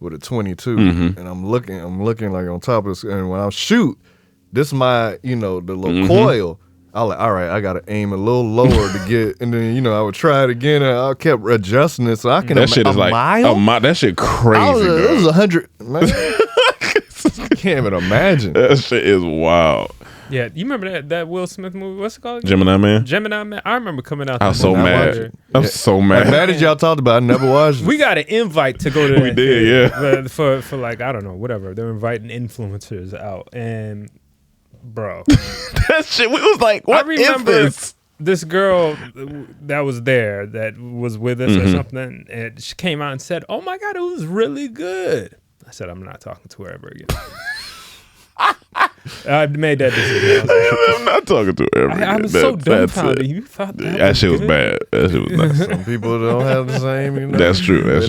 with a 22, and I'm looking like on top of this. And when I shoot, this is my the little coil. I was like, all right, I gotta aim a little lower to get, and then I would try it again. And I kept adjusting it so I can. That shit is like mile? that shit crazy. It was 100. Man. Can't even imagine. That shit is wild. Yeah, you remember that Will Smith movie? What's it called? Gemini Man. Gemini Man. I remember coming out. I was so mad. I'm so mad. As mad as y'all talked about, I never watched it. We got an invite to go to. We did, yeah. For like I don't know, whatever. They're inviting influencers out, and bro, that shit. We was like, what? I remember this girl that was there that was with us or something, and she came out and said, "Oh my God, it was really good." I said, "I'm not talking to her ever again." I made that decision. I'm not talking to her ever again. I was so dumbfounded. You thought that shit was bad. That shit was nice. Some people don't have the same. That's true. That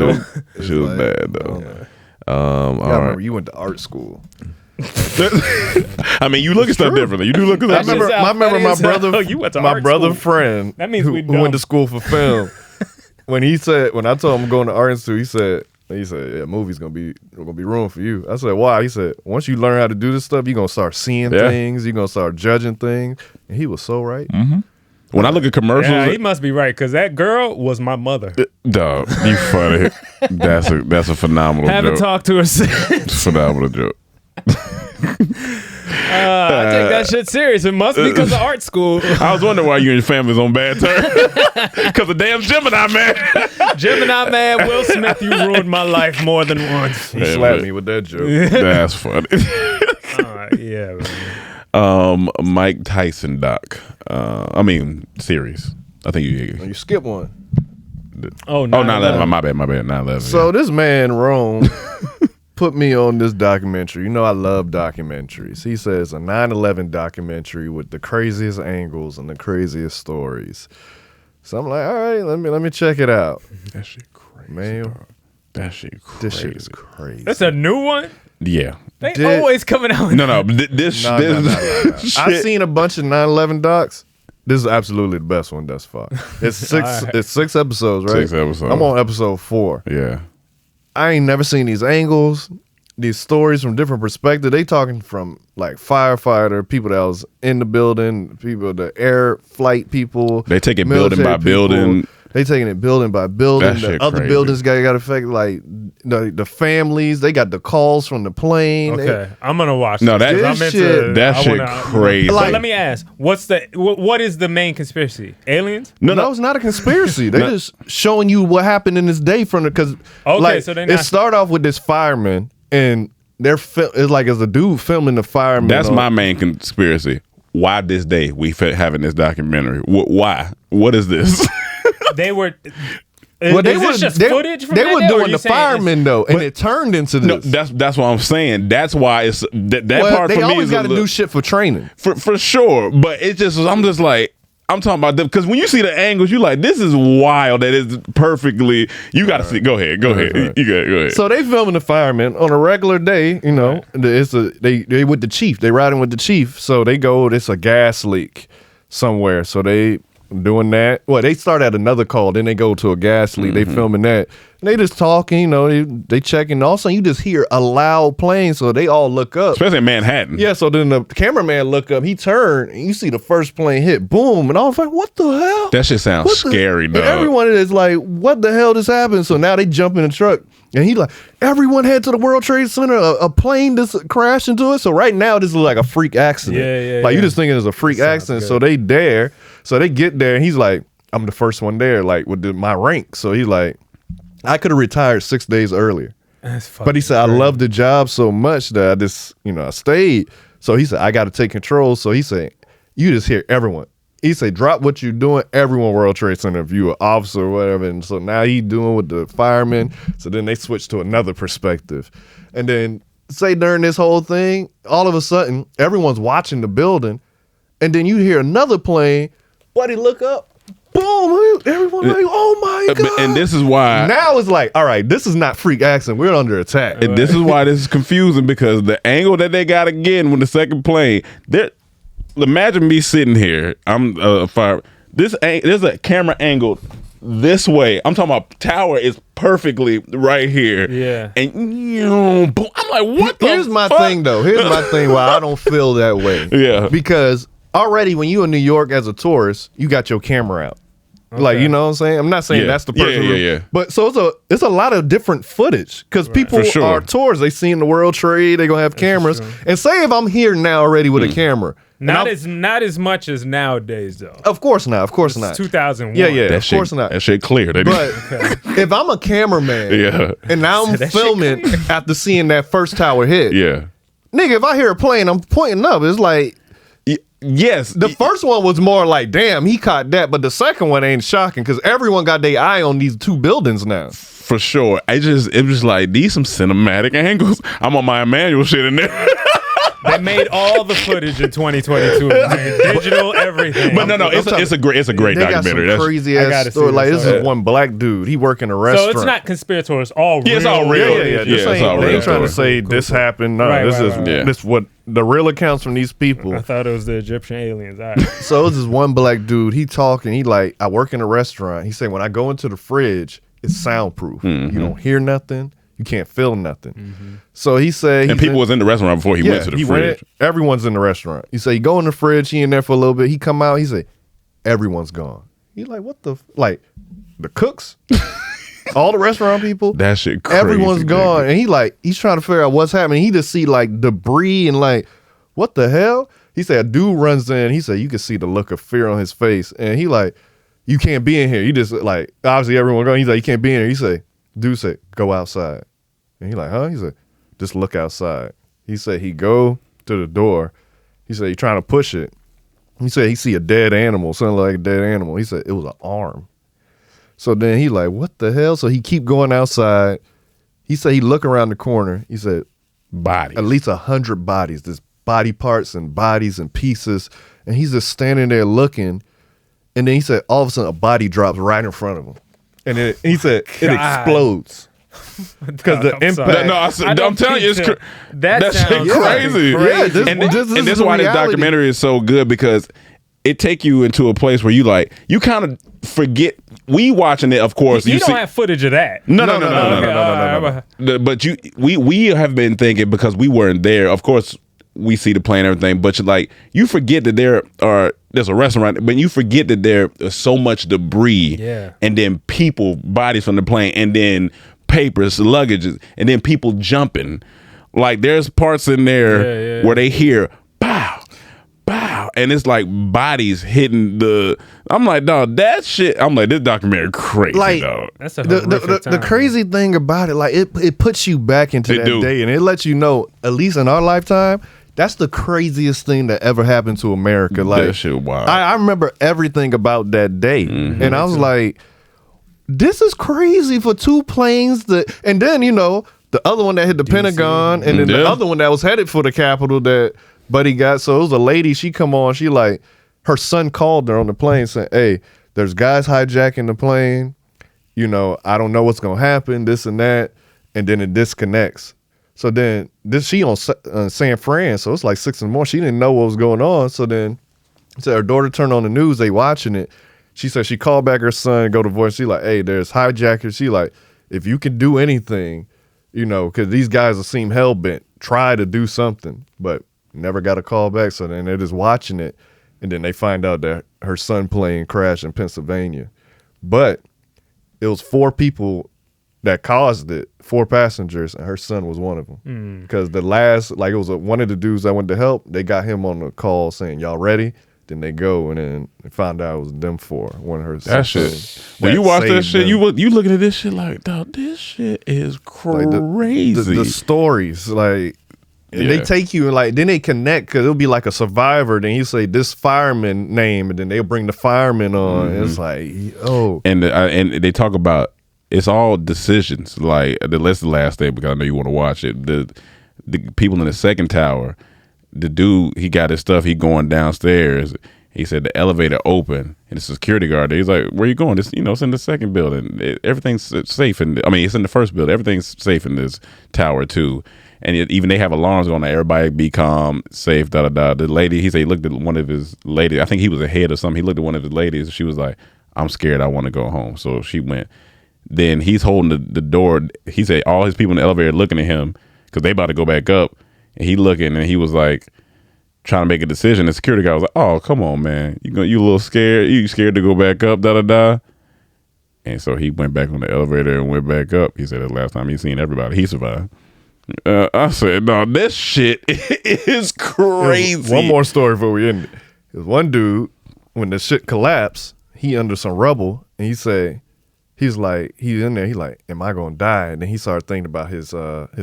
shit was bad though. All right. Remember, you went to art school. I mean, you look at stuff differently. You do look at I stuff. remember my brother. You went to my art brother school. friend. That means who we went to dumb. school for film. when I told him I'm going to art institute, he said, "Yeah, movie's gonna be room for you." I said, "Why?" He said, "Once you learn how to do this stuff, you're gonna start seeing things. You're gonna start judging things." And he was so right. When I look at commercials, Yeah, he must be right because that girl was my mother. dog, you funny. That's a phenomenal Haven't joke. talked to her since. Phenomenal joke. I take that shit serious. It must be because of art school. I was wondering why you and your family's on bad terms. Because of damn Gemini Man. Gemini Man, Will Smith, you ruined my life more than once. He slapped me with that joke. That's funny. Yeah, man. Mike Tyson doc. Series. I think You skip one. Oh, 9/11. My bad. 9/11. So this man Rome put me on this documentary. You know I love documentaries. He says a 9/11 documentary with the craziest angles and the craziest stories. So I'm like, all right, let me check it out. That shit crazy. Man, dog. That shit crazy. this shit is crazy. That's a new one? Yeah. They always coming out with No. This No. shit. I've seen a bunch of 9/11 docs. This is absolutely the best one thus far. It's six. Right. It's 6 episodes, right? 6 episodes. I'm on episode 4. Yeah. I ain't never seen these angles, these stories from different perspectives. They talking from like firefighter, people that was in the building, people, the air flight people. They take it building by building. They taking it building by building. That The shit other crazy. buildings got affected, like the families. They got the calls from the plane. Okay, I'm gonna watch. No, this, that 'cause I'm shit- into- that I shit wanna- crazy. So Like- let me ask, what is the main conspiracy? Aliens? No, it's not a conspiracy. They just showing you what happened in this day from because Okay, so they it not- start off with this fireman and it's like as a dude filming the fireman. That's on- my main conspiracy. Why this day we having this documentary? Why? What is this? They were. Well, is this just footage from they that were day, or doing you the saying firemen though, and it turned into No, this. that's what I'm saying. That's why it's that Well, part they for me always is got a to do little, shit for training. for sure. But it just I'm just like I'm talking about them because when you see the angles, you like this is wild. That is perfectly. You got to see. Go ahead. Right. You got go ahead. So they filming the firemen on a regular day. You know, they with the chief. They riding with the chief. So they go. It's a gas leak somewhere. So they doing that. Well, they start at another call. Then they go to a gas leak. They filming that. And they just talking. You know, they checking. Also, you just hear a loud plane. So they all look up. Especially in Manhattan. Yeah, so then the cameraman look up, he turned, and you see the first plane hit, boom, and I was like, what the hell? That shit sounds What the- scary, and dog. everyone is like, what the hell just happened? So now they jump in the truck, And he like, everyone head to the World Trade Center. A plane just crashed into it. So right now, this is like a freak accident. Like you just thinking it's a freak accident. good. So they there. So they get there, and he's like, I'm the first one there, like with my rank. So he's like, I could have retired 6 days earlier. But he said, I love the job so much that I just, I stayed. So he said, I got to take control. So he said, you just hear everyone. He said, drop what you're doing. Everyone World Trade Center, if you an officer or whatever. And so now he doing with the firemen. So then they switch to another perspective. And then say during this whole thing, all of a sudden, everyone's watching the building. And then you hear another plane. Buddy, look up. Boom! Everyone like, oh my God. And this is why now it's like, all right, this is not freak accident. We're under attack. and this is why this is confusing, because the angle that they got again with the second plane, imagine me sitting here. I'm fire. There's a camera angle this way. I'm talking about tower is perfectly right here. Yeah. And boom, I'm like, what the Here's my fuck? thing though. Here's my thing why I don't feel that way. Yeah. Because already when you in New York as a tourist, you got your camera out. Like, you know what I'm saying? I'm not saying Yeah. that's the Yeah, person. yeah. But so it's a lot of different footage because people For sure. are tourists. They seen the World Trade. They gonna have cameras. And say if I'm here now already with a camera. Not as much as nowadays though. Of course not. Of course not. It's 2001. Yeah, yeah. That Of shit, course not. That shit clear. They But if I'm a cameraman Yeah. and now I'm That shit filming after seeing that first tower hit, yeah. nigga, if I hear a plane, I'm pointing up. It's like Yes. the first one was more like, damn, he caught that. But the second one ain't shocking because everyone got their eye on these two buildings now. For sure. It was like, these some cinematic angles. I'm on my Emmanuel shit in there. They made all the footage in 2022. Man. Digital everything. But no, it's a great They got documentary. some That's crazy I ass gotta story. see Like this. this is one black dude. He work in a So restaurant. it's not conspiratorial. It's all real. Yeah, it's all real. Yeah. Yeah, This it's ain't, all they real ain't trying to story. say this happened. No, Right, this right, is right. Yeah. this what the real accounts from these people. I thought it was the Egyptian aliens. All right. So this is one black dude. He talking. He like, I work in a restaurant. He said when I go into the fridge, it's soundproof. Mm-hmm. You don't hear nothing. You can't feel nothing. So he said, And people was in the restaurant before he went to the he fridge. Everyone's in the restaurant. He said, you go in the fridge. He in there for a little bit. He come out. He said, everyone's gone. He like, what the like the cooks, all the restaurant people. That shit crazy. Everyone's nigga. gone, and he's trying to figure out what's happening. He just see like debris and like, what the hell? He said a dude runs in. He said you can see the look of fear on his face, and he like, you can't be in here. You just like obviously everyone going. He's like, you can't be in here. He say, dude said, go outside, and he like, huh? He said, just look outside. He said he go to the door. He said he trying to push it. He said he see a dead animal, something like a dead animal. He said it was an arm. So then he like, what the hell? So he keep going outside. He said he look around the corner. He said Bodies. at least 100 bodies. There's body parts and bodies and pieces. And he's just standing there looking. And then he said all of a sudden a body drops right in front of him. And he said it explodes. Because the I'm sorry. impact. No, I'm telling you, it's That shit sounds crazy. Yeah, this and is this is the why this reality. documentary is so good, because it take you into a place where you kind of forget. We watching it, of course. You see, don't have footage of that. no. But we have been thinking, because we weren't there. Of course, we see the plane and everything, but you forget that there's a restaurant, but you forget that there is so much debris, and then people, bodies from the plane, and then papers, luggages, and then people jumping. Like there's parts in there where they hear pow, pow, and it's like bodies hitting the. I'm like, dog, that shit. I'm like, this documentary crazy, Like, dog. That's a the horrific time. crazy thing about it, like it puts you back into that day, and it lets you know, at least in our lifetime, that's the craziest thing that ever happened to America. Like That shit wild. I remember everything about that day, and I was like, this is crazy for two planes that, and then the other one that hit the Pentagon, and then the other one that was headed for the Capitol that Buddy got. So it was a lady. She come on. She like, her son called her on the plane saying, "Hey, there's guys hijacking the plane. I don't know what's gonna happen. This and that." And then it disconnects. So then she on San Fran. So it's like 6 a.m. She didn't know what was going on. So then her daughter turned on the news. They watching it. She said she called back her son, go to voice. She like, "Hey, there's hijackers." She like, if you can do anything, because these guys seem hell bent. Try to do something, but never got a call back. So then they're just watching it, and then they find out that her son plane crashed in Pennsylvania. But it was 4 people that caused it. 4 passengers, and her son was one of them. Because the last, like it was one of the dudes that went to help. They got him on the call saying, "Y'all ready?" Then they go and then they found out it was them 4. One of her. That shit. When you watch that shit, you looking at this shit like, dog, this shit is crazy. The stories, like. And they take you and like then they connect because it'll be like a survivor. Then you say this fireman name, and then they'll bring the fireman on. It's like, oh, and they talk about it's all decisions. Like that's the last thing because I know you want to watch it. The people in the second tower, the dude he got his stuff. He going downstairs. He said the elevator open and the security guard there. He's like, "Where you going? This, it's in the second building. Everything's safe. It's in the first building. Everything's safe in this tower too." And even they have alarms going. Everybody be calm, safe, da da da. The lady, he said he looked at one of his ladies. I think he was ahead or something. He looked at one of his ladies. She was like, "I'm scared. I want to go home." So she went. Then he's holding the door. He said all his people in the elevator looking at him because they about to go back up. And he looking and he was like trying to make a decision. The security guy was like, "Oh, come on, man. You a little scared? You scared to go back up? Da da da." And so he went back on the elevator and went back up. He said the last time he seen everybody, he survived. I said, no, this shit is crazy. One more story before we end it. There's one dude, when the shit collapsed, he under some rubble, and he's in there, he like, am I gonna die? And then he started thinking about his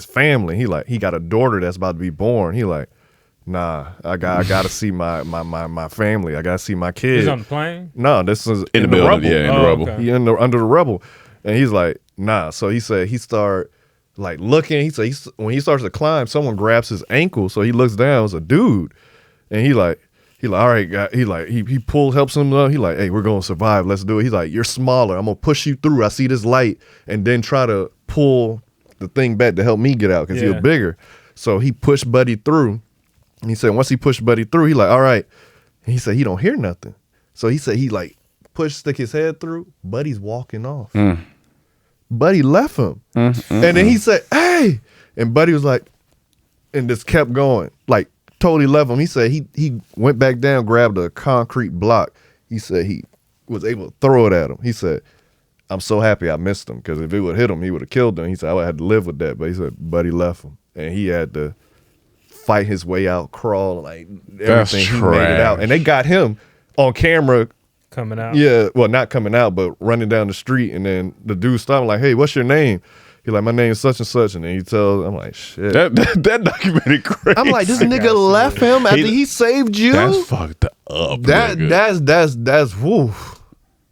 family. He got a daughter that's about to be born. He like, nah, I gotta see my family. I gotta see my kids. He's on the plane? No, this is in the building, rubble. Yeah, in the rubble. Okay. He under the rubble, and he's like, nah. So he said he started like looking. He said when he starts to climb, someone grabs his ankle. So he looks down. It's a dude, and he like, all right, guy. He helps him up. He like, hey, we're gonna survive. Let's do it. He's like, you're smaller. I'm gonna push you through. I see this light, and then try to pull the thing back to help me get out because you're bigger. So he pushed Buddy through. And he said once he pushed Buddy through, he like, all right. And he said he don't hear nothing. So he said he like stick his head through. Buddy's walking off. Buddy left him. And then he said, hey. And Buddy was like, and just kept going. Like totally left him. He said he went back down, grabbed a concrete block. He said he was able to throw it at him. He said, I'm so happy I missed him because if it would hit him, he would have killed him. He said, I would have had to live with that. But he said, Buddy left him. And he had to fight his way out, crawl, like everything. He made it out. And they got him on camera. Coming out? Yeah, well, not coming out, but running down the street. And then the dude stopped like, hey, what's your name? He like, my name is such and such. And then he tells, I'm like, shit. That documentary crazy. I'm like, this nigga left him after he saved you? That's fucked up. That's woo.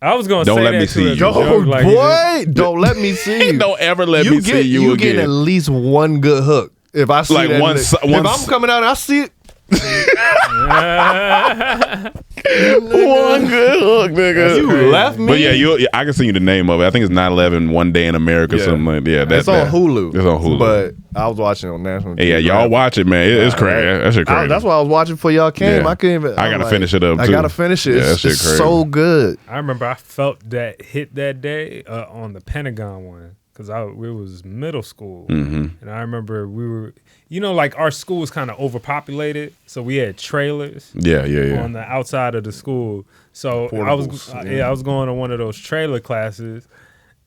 I was gonna Don't say let that me too see as you. a joke, like, Boy, don't let me see you. Don't ever let me see you again. You get at least one good hook. If I see Like that, one if I'm coming out and I see it, one good hook, nigga. you left me. But yeah, I can send you the name of it. I think it's 9/11 One Day in America or something like that. Yeah, it's on Hulu. It's on Hulu. But I was watching on National Hey, yeah, y'all watch it, man. It's crazy. That shit crazy. That's why I was watching before y'all came. Yeah. I couldn't even. I gotta finish it up, I too. gotta finish it. Yeah, that It's shit crazy. so good. I remember I felt that hit that day on the Pentagon one because it was middle school, and I remember we were, like our school was kind of overpopulated, so we had trailers. Yeah. On the outside of the school. So Portables, I was going to one of those trailer classes,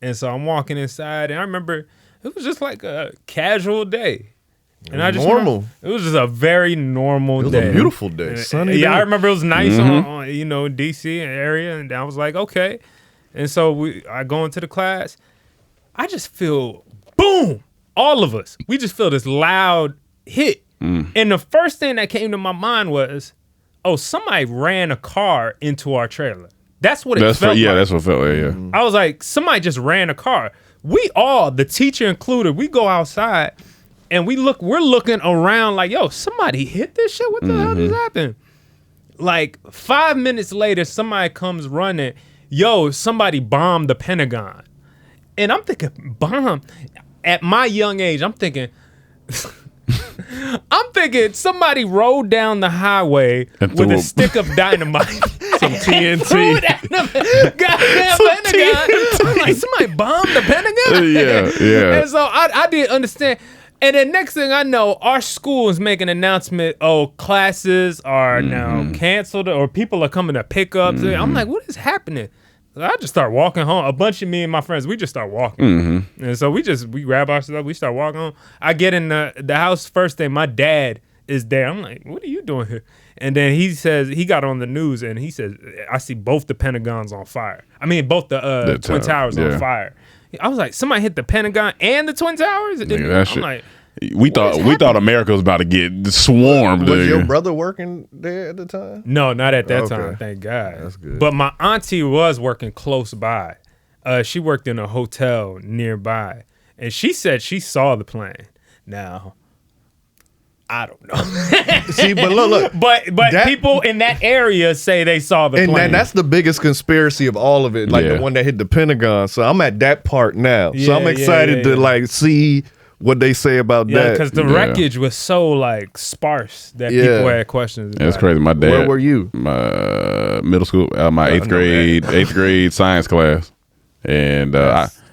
and so I'm walking inside, and I remember it was just like a casual day. And I just normal. It was just a very normal day. It was a beautiful day. Sunny day. I remember it was nice on DC area, and I was like, okay. And so I go into the class. I just feel boom. All of us, we just feel this loud hit. And the first thing that came to my mind was, oh, somebody ran a car into our trailer. That's what it felt like. That's what it felt like, yeah. I was like, somebody just ran a car. We all, the teacher included, we go outside and we're looking around like, yo, somebody hit this shit? What the hell just happened? Like 5 minutes later, somebody comes running, yo, somebody bombed the Pentagon. And I'm thinking, bomb? At my young age, I'm thinking somebody rode down the highway with a stick of dynamite. Some TNT. Threw it at the goddamn Pentagon. I'm like, somebody bombed the Pentagon? Yeah. And so I didn't understand. And then next thing I know, our school is making an announcement, classes are now canceled or people are coming to pick up. I'm like, what is happening? I just start walking home. A bunch of me and my friends, we just start walking. Mm-hmm. And so we grab our stuff, we start walking home. I get in the house first thing, my dad is there. I'm like, what are you doing here? And then he says, he got on the news and he says, I see both the Pentagons on fire. I mean, both the Twin Towers on fire. I was like, somebody hit the Pentagon and the Twin Towers? Nigga, I'm like, we thought America was about to get swarmed. Was your brother working there at the time? no, not at that Okay. time, thank God. That's good. But my auntie was working close by. She worked in a hotel nearby. And she said she saw the plane. Now, I don't know. See, but look. But That- people in that area say they saw the And plane. that's the biggest conspiracy of all of it, like Yeah. the one that hit the Pentagon. So I'm at that part now. So Yeah, I'm yeah, excited yeah, to yeah. like see what they say about yeah, that. because the Yeah. wreckage was so like sparse that Yeah. people had questions. That's about crazy. My dad. Where were you? My middle school. My I eighth know grade science class, and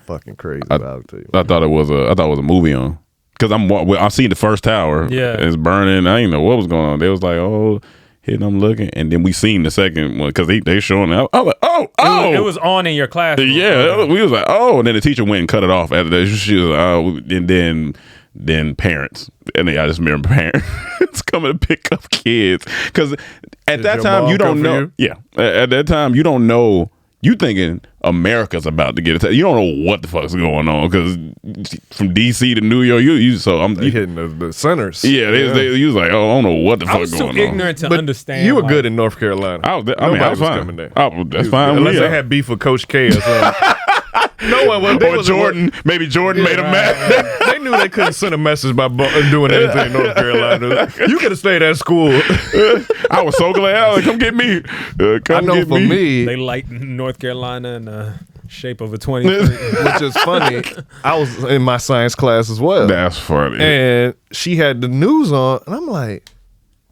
Fucking crazy. I'll tell you. I thought it was a movie on because I seen the first tower. Yeah. It's burning. I didn't know what was going on. They was like, oh, hitting. I'm looking, and then we seen the second one because they showing. I was like, oh, It was on in your class. yeah. We was like, oh, and then the teacher went and cut it off after that. She was like, oh, and then parents, and then I just remember parents coming to pick up kids because at Did that your time mom you don't come for know. you? Yeah, at that time you don't know. You thinking America's about to get attacked. You don't know what the fuck's going on because from DC to New York, They hitting the centers. yeah, they was like, oh, I don't know what the I fuck was going too on. ignorant to But understand. you were like, good in North Carolina. I was Nobody fine. coming there. Oh, that's fine. Unless Yeah. they had beef with Coach K or something. No one was. They Or was- Jordan, maybe Jordan made him mad. They knew they couldn't send a message by doing anything in North Carolina. You could have stayed at school. I was so glad. I was like, come get me. I Come know get for me, they lightened North Carolina in the shape of a 20. which is funny, I was in my science class as well. That's funny. And she had the news on, and I'm like,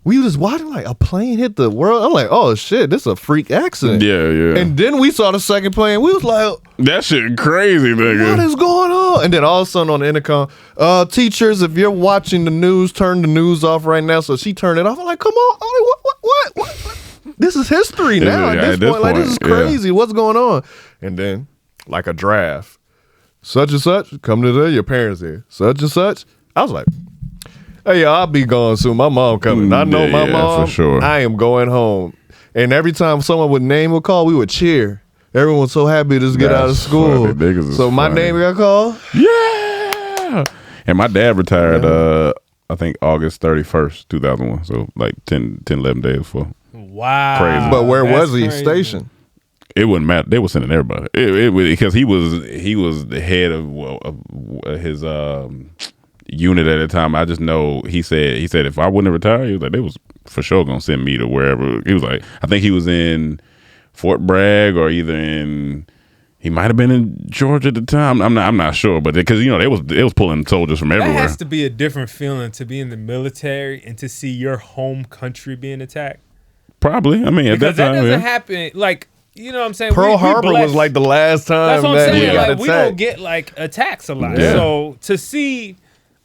we was watching like a plane hit the world. I'm like, oh shit, this is a freak accident. Yeah. And then we saw the second plane. We was like, That shit crazy, nigga. what is going on? And then all of a sudden on the intercom, teachers, if you're watching the news, turn the news off right now. So she turned it off. I'm like, come on, Ollie, what? This is history now. Yeah, At this point, like this is crazy. What's going on? And then, like a draft, such and such, come to your parents here. Such and such. I was like, hey, I'll be gone soon. My mom coming. I know my Yeah, mom. for sure. I am going home. And every time someone with name would call, we would cheer. Everyone's so happy to just get out of That's school. funny. Niggas is So my funny. name got called. Yeah. And my dad retired, I think August 31st, 2001. So like 10, 11 days before. Wow. Crazy. But where That's was he crazy. stationed? It wouldn't matter. They were sending everybody. Because he was the head of his unit at the time. I just know he said if I wouldn't have retired, he was like they was for sure gonna send me to wherever. He was like, I think he was in Fort Bragg or either in. He might have been in Georgia at the time. I'm not sure, but because they was pulling soldiers from That everywhere. has to be a different feeling to be in the military and to see your home country being attacked. Probably. I mean, at Because that that time, doesn't yeah. happen. Like, you know what I'm saying? Pearl We Harbor blessed. was like the last time That's what I'm that saying. we got Like, we don't attacked. get like attacks a lot. Yeah. So to see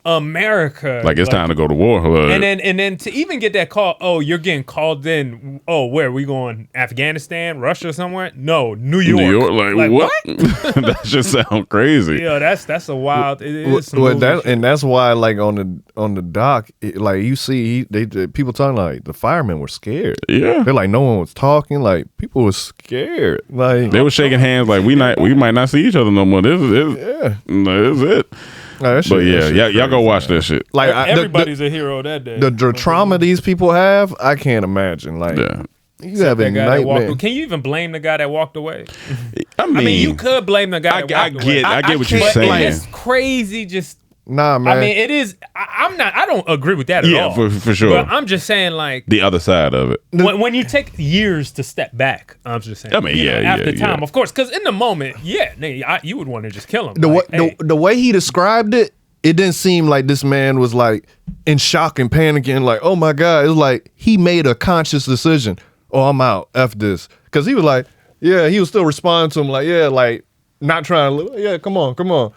America, Like it's time to go to war. and then to even get that call, oh, you're getting called in. Oh, where are we going? Afghanistan, Russia, somewhere? No, New York. New York, like what? That just sounds crazy. Yeah, that's a wild. It is some Well, movie shit. and that's why, like on the dock, like you see, they people talking like the firemen were scared. Yeah. They're like no one was talking. Like people were scared. Like They were shaking hands like we might not see each other no more. This is it. nah, that shit- But that yeah, shit y'all go crazy, watch man. that shit. Like Everybody's a hero that day. the trauma these people have, I can't imagine. Like Yeah. you have a That guy that walked. nightmare. Can you even blame the guy that walked away? I I mean, you could blame the guy that I walked away. get what you're But saying. it's crazy. Just Nah, man. I mean, it is. I'm not. I don't agree with that at Yeah, all. for sure. But I'm just saying, like, The other side of it. when you take years to step back, I'm just saying. I mean, you know, yeah, after yeah, time, yeah. of course, because in the moment, yeah, nigga, you would want to just kill him. the Like, way hey, the way he described it, it didn't seem like this man was like in shock and panicking, like, oh my God. It was like he made a conscious decision. Oh, I'm out. F this. Because he was like, yeah, he was still responding to him, like, yeah, like not trying to, yeah, come on.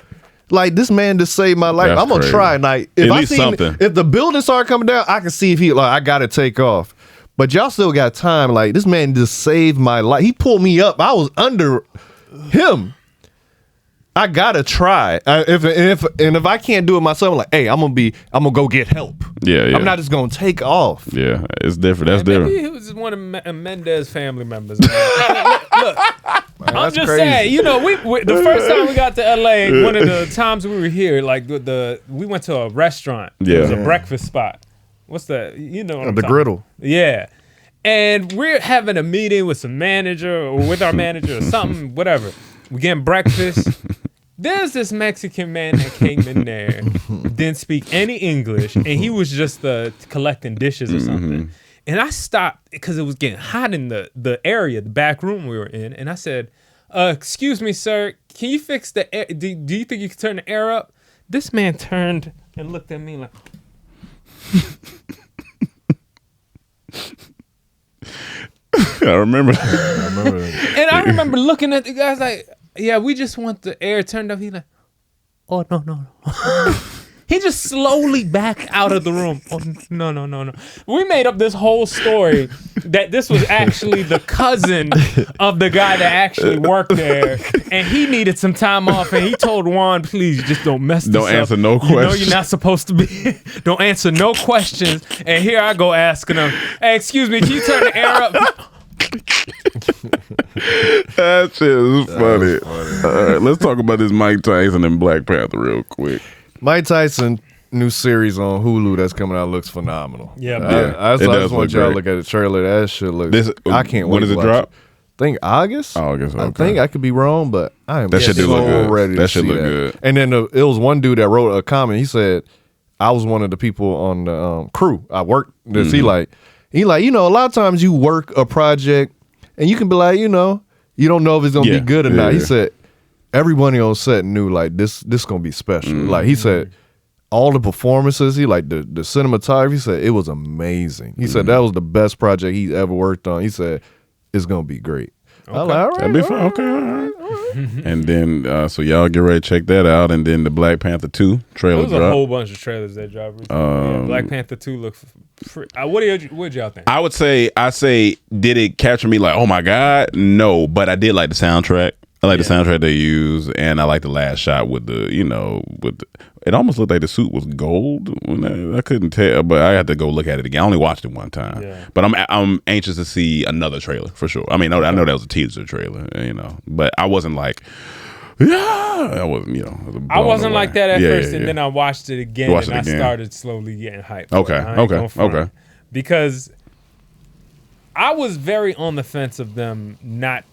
Like this man just saved my life. That's I'm gonna crazy. try. Like At if I least see something. if the buildings start coming down, I can see if he like I gotta take off. but y'all still got time. Like, this man just saved my life. He pulled me up. I was under him. I gotta try. If I can't do it myself, I'm like, hey, I'm gonna go get help. Yeah. I'm not just gonna take off. Yeah, it's different. That's Maybe different. he was one of Mendez family members. Man. Look, I'm that's just crazy. saying. You know, we the first time we got to LA, one of the times we were here, like we went to a restaurant. Yeah. It was a breakfast spot. What's that? You know what I'm The talking griddle. about. Yeah. And we're having a meeting with some manager or with our manager or something, whatever. We getting breakfast. There's this Mexican man that came in there, didn't speak any English, and he was just collecting dishes or something. And I stopped because it was getting hot in the area, the back room we were in. And I said, excuse me, sir, can you fix the air? Do you think you can turn the air up? This man turned and looked at me like... I remember. And I remember looking at the guys like, yeah, we just want the air turned up. He's like, oh, no. He just slowly backed out of the room. Oh, no. We made up this whole story that this was actually the cousin of the guy that actually worked there. And he needed some time off. And he told Juan, please, just don't mess this up. Don't answer no questions. You know you're not supposed to be. Don't answer no questions. And here I go asking him, hey, excuse me, can you turn the air up? That shit is funny. All right, let's talk about this Mike Tyson and Black Panther real quick. Mike Tyson new series on Hulu that's coming out looks phenomenal. Yeah, I it just does want look y'all to great. look at the trailer. That shit looks. I can't wait. When does it to watch drop? I think August. August, I okay. think I could be wrong, but I am That shit do so look good. ready. That to shit see look that. good. And then it was one dude that wrote a comment. He said, "I was one of the people on the crew. I worked this. Mm-hmm. He like, you know, a lot of times you work a project and you can be like, you know, you don't know if it's gonna be good or not. He said everybody on set knew like this gonna be special. Like he said, all the performances, he like the cinematography. He said it was amazing. He said that was the best project he's ever worked on. He said it's gonna be great. Okay. I'm like, all right, That'd be fun. Okay, all right. And then, so y'all get ready to check that out. And then the Black Panther 2 trailer There was a drop. whole bunch of trailers that dropped recently. Black Panther 2 looked what did y'all think? I would say, did it capture me like, oh my God? No, but I did like the soundtrack. I like the soundtrack they use, and I like the last shot with it almost looked like the suit was gold. I couldn't tell, but I had to go look at it again. I only watched it one time, but I'm anxious to see another trailer for sure. I mean, I know that was a teaser trailer, you know, but I wasn't like, I wasn't, you know. I wasn't like that at first, yeah. and then I watched it again, and I started slowly getting hyped. Okay. Because I was very on the fence of them not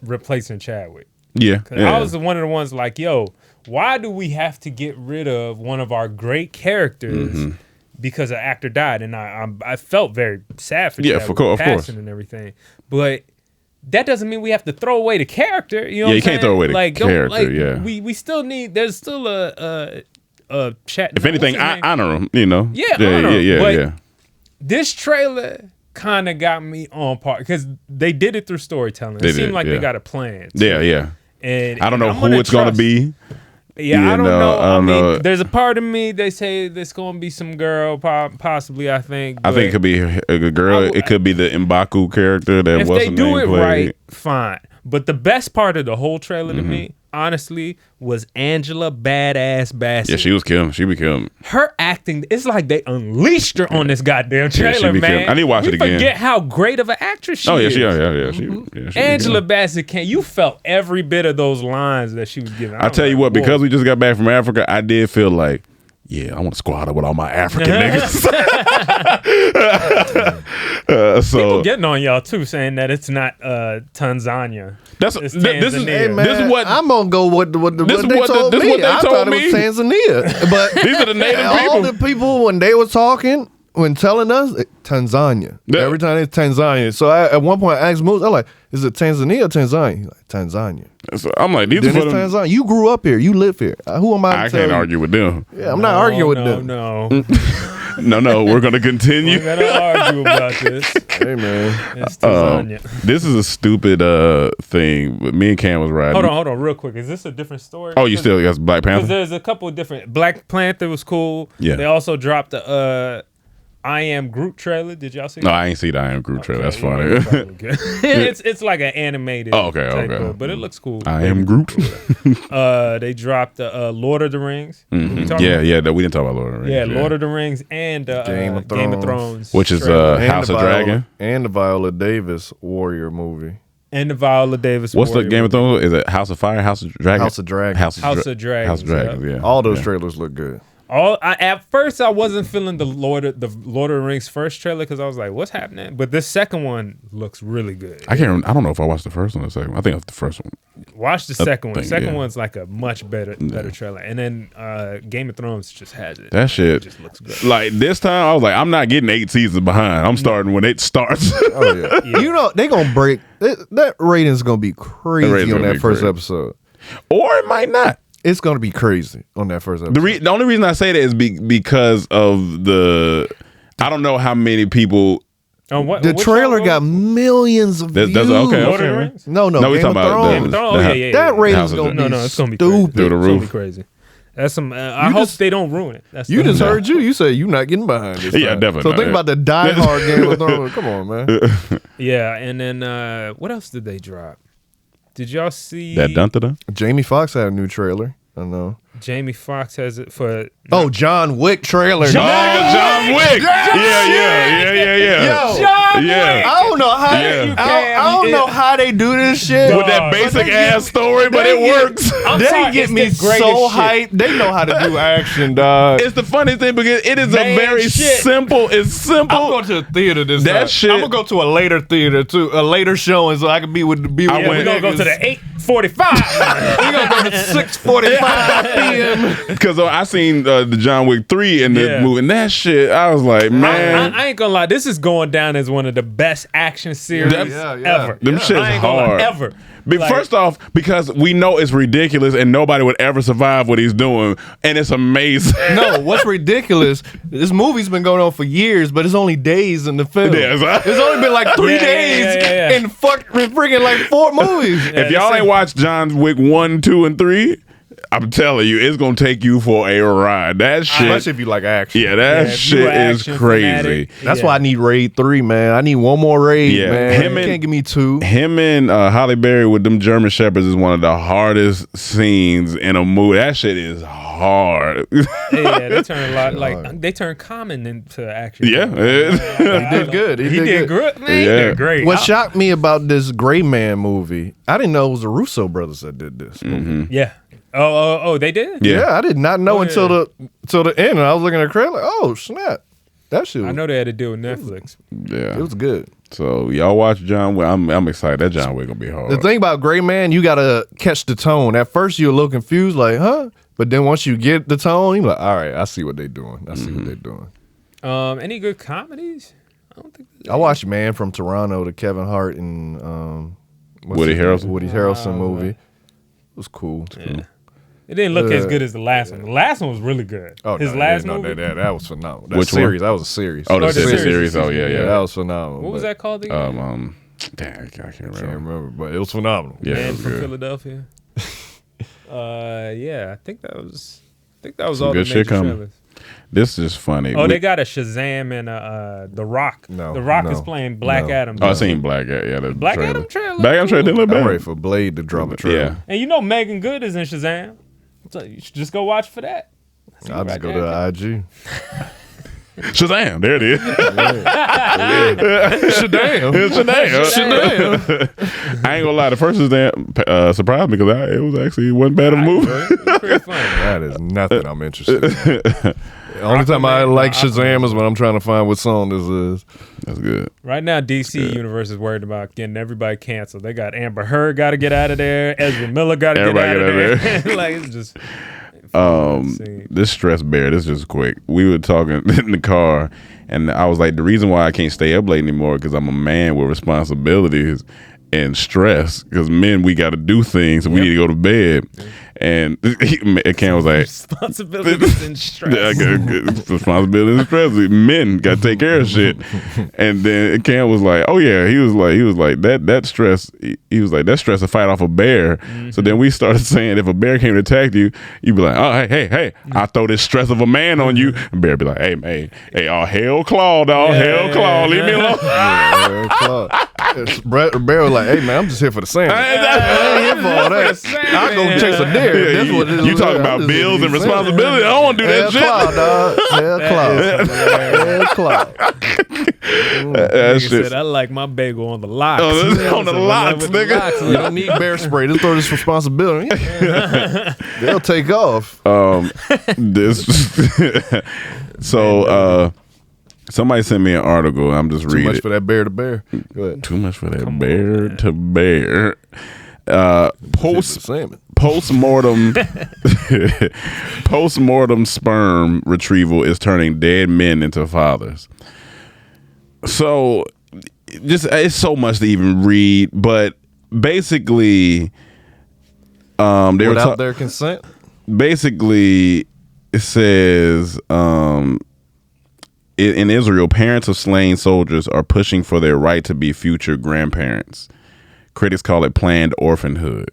replacing Chadwick. Yeah. I was one of the ones like, yo, why do we have to get rid of one of our great characters because an actor died? And I felt very sad for Chadwick passing and everything. But that doesn't mean we have to throw away the character. You know what I'm you can't throw away the character. We still need. There's still a chat. If anything, I honor him. You know. Yeah. This trailer kind of got me on part because they did it through storytelling. It seemed like they got a plan. Yeah. And I don't know who it's going to be. Yeah, I don't know. I mean, there's a part of me, they say there's going to be some girl, possibly, I think. I think it could be a girl. It could be the M'Baku character that wasn't If they do it played. right, fine. But the best part of the whole trailer to me, honestly, was Angela Badass Bassett. Yeah, she was killing. She be killing. Her acting, it's like they unleashed her on this goddamn trailer, be man. killing. I need to watch it again. Forget how great of an actress she is. She Angela Bassett you felt every bit of those lines that she was giving. I tell you what, because we just got back from Africa, I did feel like, yeah, I want to squad up with all my African niggas. People getting on y'all too, saying that it's not Tanzania. This is what I'm gonna go with what they told me. I thought it was Tanzania, but these are the native all people. the people when they were talking, when telling us Tanzania. Every time it's Tanzania. So at one point I asked Moose, I'm like, is it Tanzania or Tanzania? He's like, Tanzania. So I'm like, these Then are it's Tanzania. You grew up here. You live here. Who am I to I tell can't you? argue with them. Yeah, I'm not arguing with them. No. We're gonna continue. We're gonna argue about this. Hey man, It's Tanzania. This is a stupid thing. But me and Cam was riding. Hold on, real quick. Is this a different story? Oh, you still got Black Because Panther? there's a couple of different. Black Panther was cool. Yeah. They also dropped I Am Groot trailer. Did y'all see? No, I ain't see the I Am Groot trailer. That's funny. It's like an animated. Oh, okay, type okay. of, but it looks cool. I Am Groot. They dropped Lord of the Rings. Mm-hmm. Yeah. We didn't talk about Lord of the Rings. Yeah, Lord of the Rings and Game of Game of Thrones. Thrones, Which is trailer. House of Dragon. And the Viola Davis Warrior movie. And the Viola Davis. What's the Warrior Game of movie. Thrones? Is it House of Fire, House of Dragon? House of Dragons. House of Dragons. House of Dragons. Yeah. All those trailers look good. At first, I wasn't feeling the Lord of the Rings first trailer because I was like, "What's happening?" But this second one looks really good. I don't know if I watched the first one or the second one. I think it's the first one. Watch the second one. think, Second yeah. one's like a much better trailer. And then Game of Thrones just has it. That shit. It just looks good. Like this time, I was like, I'm not getting 8 seasons behind. I'm starting when it starts. Oh yeah. You know they gonna break that rating's gonna be crazy on gonna that be first crazy. episode. Or it might not. It's gonna be crazy on that first episode. The only reason I say that is because of the. I don't know how many people. What The trailer got millions of views. That's okay. Lord of the Okay. Rings? No, No, we Game of talking about Thrones. Game of Thrones? the- Oh, yeah. That rating's House of gonna be No, it's gonna be crazy. stupid. Through the It's gonna be roof. crazy. That's some. I hope they don't ruin it. That's You the- just heard you. You said you not getting behind this. Yeah, time. definitely So not. think about the die-hard Game of Thrones. Come on, man. Yeah, and then what else did they drop? Did y'all see That dun. Jamie Foxx had a new trailer. I know. Jamie Foxx has it for? Oh, John Wick trailer. John Wick. Yeah. John Yeah. Wick! I don't know how. Yeah. I don't know how they do this shit. With that basic ass story, but it works. They get me so hyped. They know how to do action, dog. It's the funny thing because it is Man, a very shit. simple. It's simple. I'm going to the theater this That time. shit- I'm gonna go to a later theater too, a later showing, so I can be with I Yeah, we're went- gonna go to the 8:45. We gonna go to 6:45 p.m. Because I seen the John Wick 3 in the Yeah. movie, and that shit, I was like, man, I ain't gonna lie. This is going down as one of the best action series Yeah, ever. them shit's I ain't gonna lie, hard. ever. But Like- first off, because we know it's ridiculous and nobody would ever survive what he's doing, and it's amazing. No, what's ridiculous? This movie's been going on for years, but it's only days in the film. Yeah, it's- It's only been like 3 Yeah, days yeah. and freaking like 4 movies. If y'all ain't watched John Wick 1, 2, and 3, I'm telling you, it's gonna take you for a ride. That shit, Especially if you like action. yeah, that if you shit a is action crazy. fanatic, That's yeah. why I need Raid 3, man. I need one more Raid, Yeah. man. Him You and- can't give me 2. Him and Halle Berry with them German Shepherds is one of the hardest scenes in a movie. That shit is hard. Yeah, they turn a lot like they turn Common into action. Yeah. He did good. He did good. Man, he Yeah. did great. What shocked me about this Gray Man movie, I didn't know it was the Russo brothers that did this movie. Yeah. Oh, they did. Yeah, I did not know Oh, until the end. And I was looking at the trailer. Like, oh snap, that shit. I know they had to deal with Netflix. Yeah. it was good. So y'all watch John Wick. I'm excited. That John Wick gonna be hard. The thing about Gray Man, you gotta catch the tone. At first, you're a little confused, like, huh? But then once you get the tone, you're like, all right, I see what they're doing. I see what they're doing. Any good comedies? I don't think. I watched Man from Toronto, the Kevin Hart and what's Woody his name? Harrelson? Woody Harrelson movie. It was cool. Yeah. It didn't look as good as the last one. The last one was really good. Oh, His no, last yeah, no, movie. that was phenomenal. That Which one? series, that was a series. Oh, the Oh, the series. series. Oh, yeah. that was phenomenal. What was but that called again? Damn, I can't I can't remember. remember, but it was phenomenal. Yeah, it Man was from good. Philadelphia. Yeah, I think that was Some all the good major shit coming. trailers. This is funny. Oh, they got a Shazam and The Rock. No, The Rock no, is playing Black no. Adam. Oh, I seen Black Adam. Yeah, the Black trailer. Adam trailer. Black Adam trailer didn't look I'm bad. ready for Blade to drop a trailer. Yeah. And you know Megan Good is in Shazam. So you should just go watch for that. I'll just go to the IG. Shazam! There it is. Shazam. It's Shazam. I ain't gonna lie. The first Shazam surprised me because it was actually wasn't bad of a movie. It's pretty funny. That is nothing I'm interested in. The only time I like Shazam is when I'm trying to find what song this is. That's good. Right now, DC Universe is worried about getting everybody canceled. They got Amber Heard got to get out of there. Ezra Miller got to get out Everybody of get there. Like it's just. This stress bear, this is just quick. We were talking in the car, and I was like, the reason why I can't stay up late anymore because I'm a man with responsibilities and stress. Because men, we got to do things, and we need to go to bed. And Cam was like, Responsibilities and stress. responsibility and stress. Men got to take care of shit. And then Cam was like, oh yeah, he was like that stress. He was like that stress to fight off a bear. So then we started saying if a bear came to attack you, you'd be like, oh hey, I throw this stress of a man on you. And bear be like, hey, oh hell claw, dog, hell claw, leave me alone. Bear was like, hey man, I'm just here for the sandwich. I ain't here for all that. I go chase a deer. That's what it is. You talking about bills and responsibility? I don't want to do that shit. Hell claw. That Nigga shit. said, I like my bagel on the locks. On the locks, nigga. We don't need bear spray. Just throw this responsibility. They'll take off. This. So somebody sent me an article. I'm just reading. Too much for that bear to bear. Go ahead. Too much for that bear to bear. Salmon. Post-mortem sperm retrieval is turning dead men into fathers. So just it's so much to even read, but basically they Without their consent? basically it says in Israel, parents of slain soldiers are pushing for their right to be future grandparents. Critics call it planned orphanhood.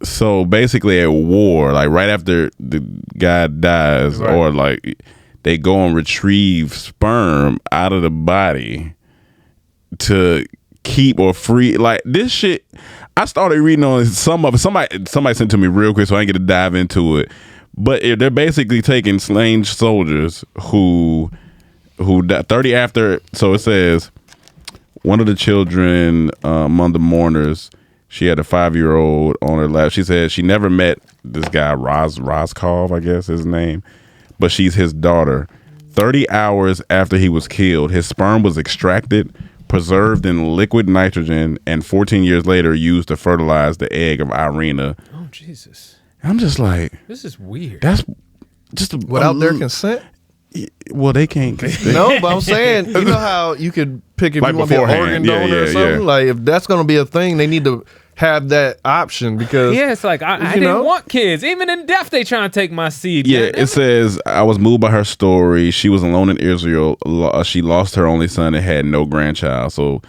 So basically at war, like right after the guy dies, Right. or like they go and retrieve sperm out of the body to keep or free. Like this shit, I started reading on some of it. Somebody sent it to me real quick, so I didn't get to dive into it. But they're basically taking slain soldiers who died 30 after. So it says one of the children among the mourners, she had a 5-year-old on her lap. She said she never met this guy Roskov, I guess his name, but she's his daughter. 30 hours after he was killed, his sperm was extracted, preserved in liquid nitrogen, and 14 years later used to fertilize the egg of Irina. Oh, Jesus. I'm just like, This is weird. that's just Without their consent? Well, they can't. No, but I'm saying, you know how you could pick if Like you want to be an beforehand. organ Yeah, donor or yeah, something? yeah. Like, if that's going to be a thing, they need to have that option because. Yeah, it's like I You know? didn't want kids. Even in death, they trying to take my seed. Yeah, goddamn it says, I was moved by her story. She was alone in Israel. She lost her only son and had no grandchild. So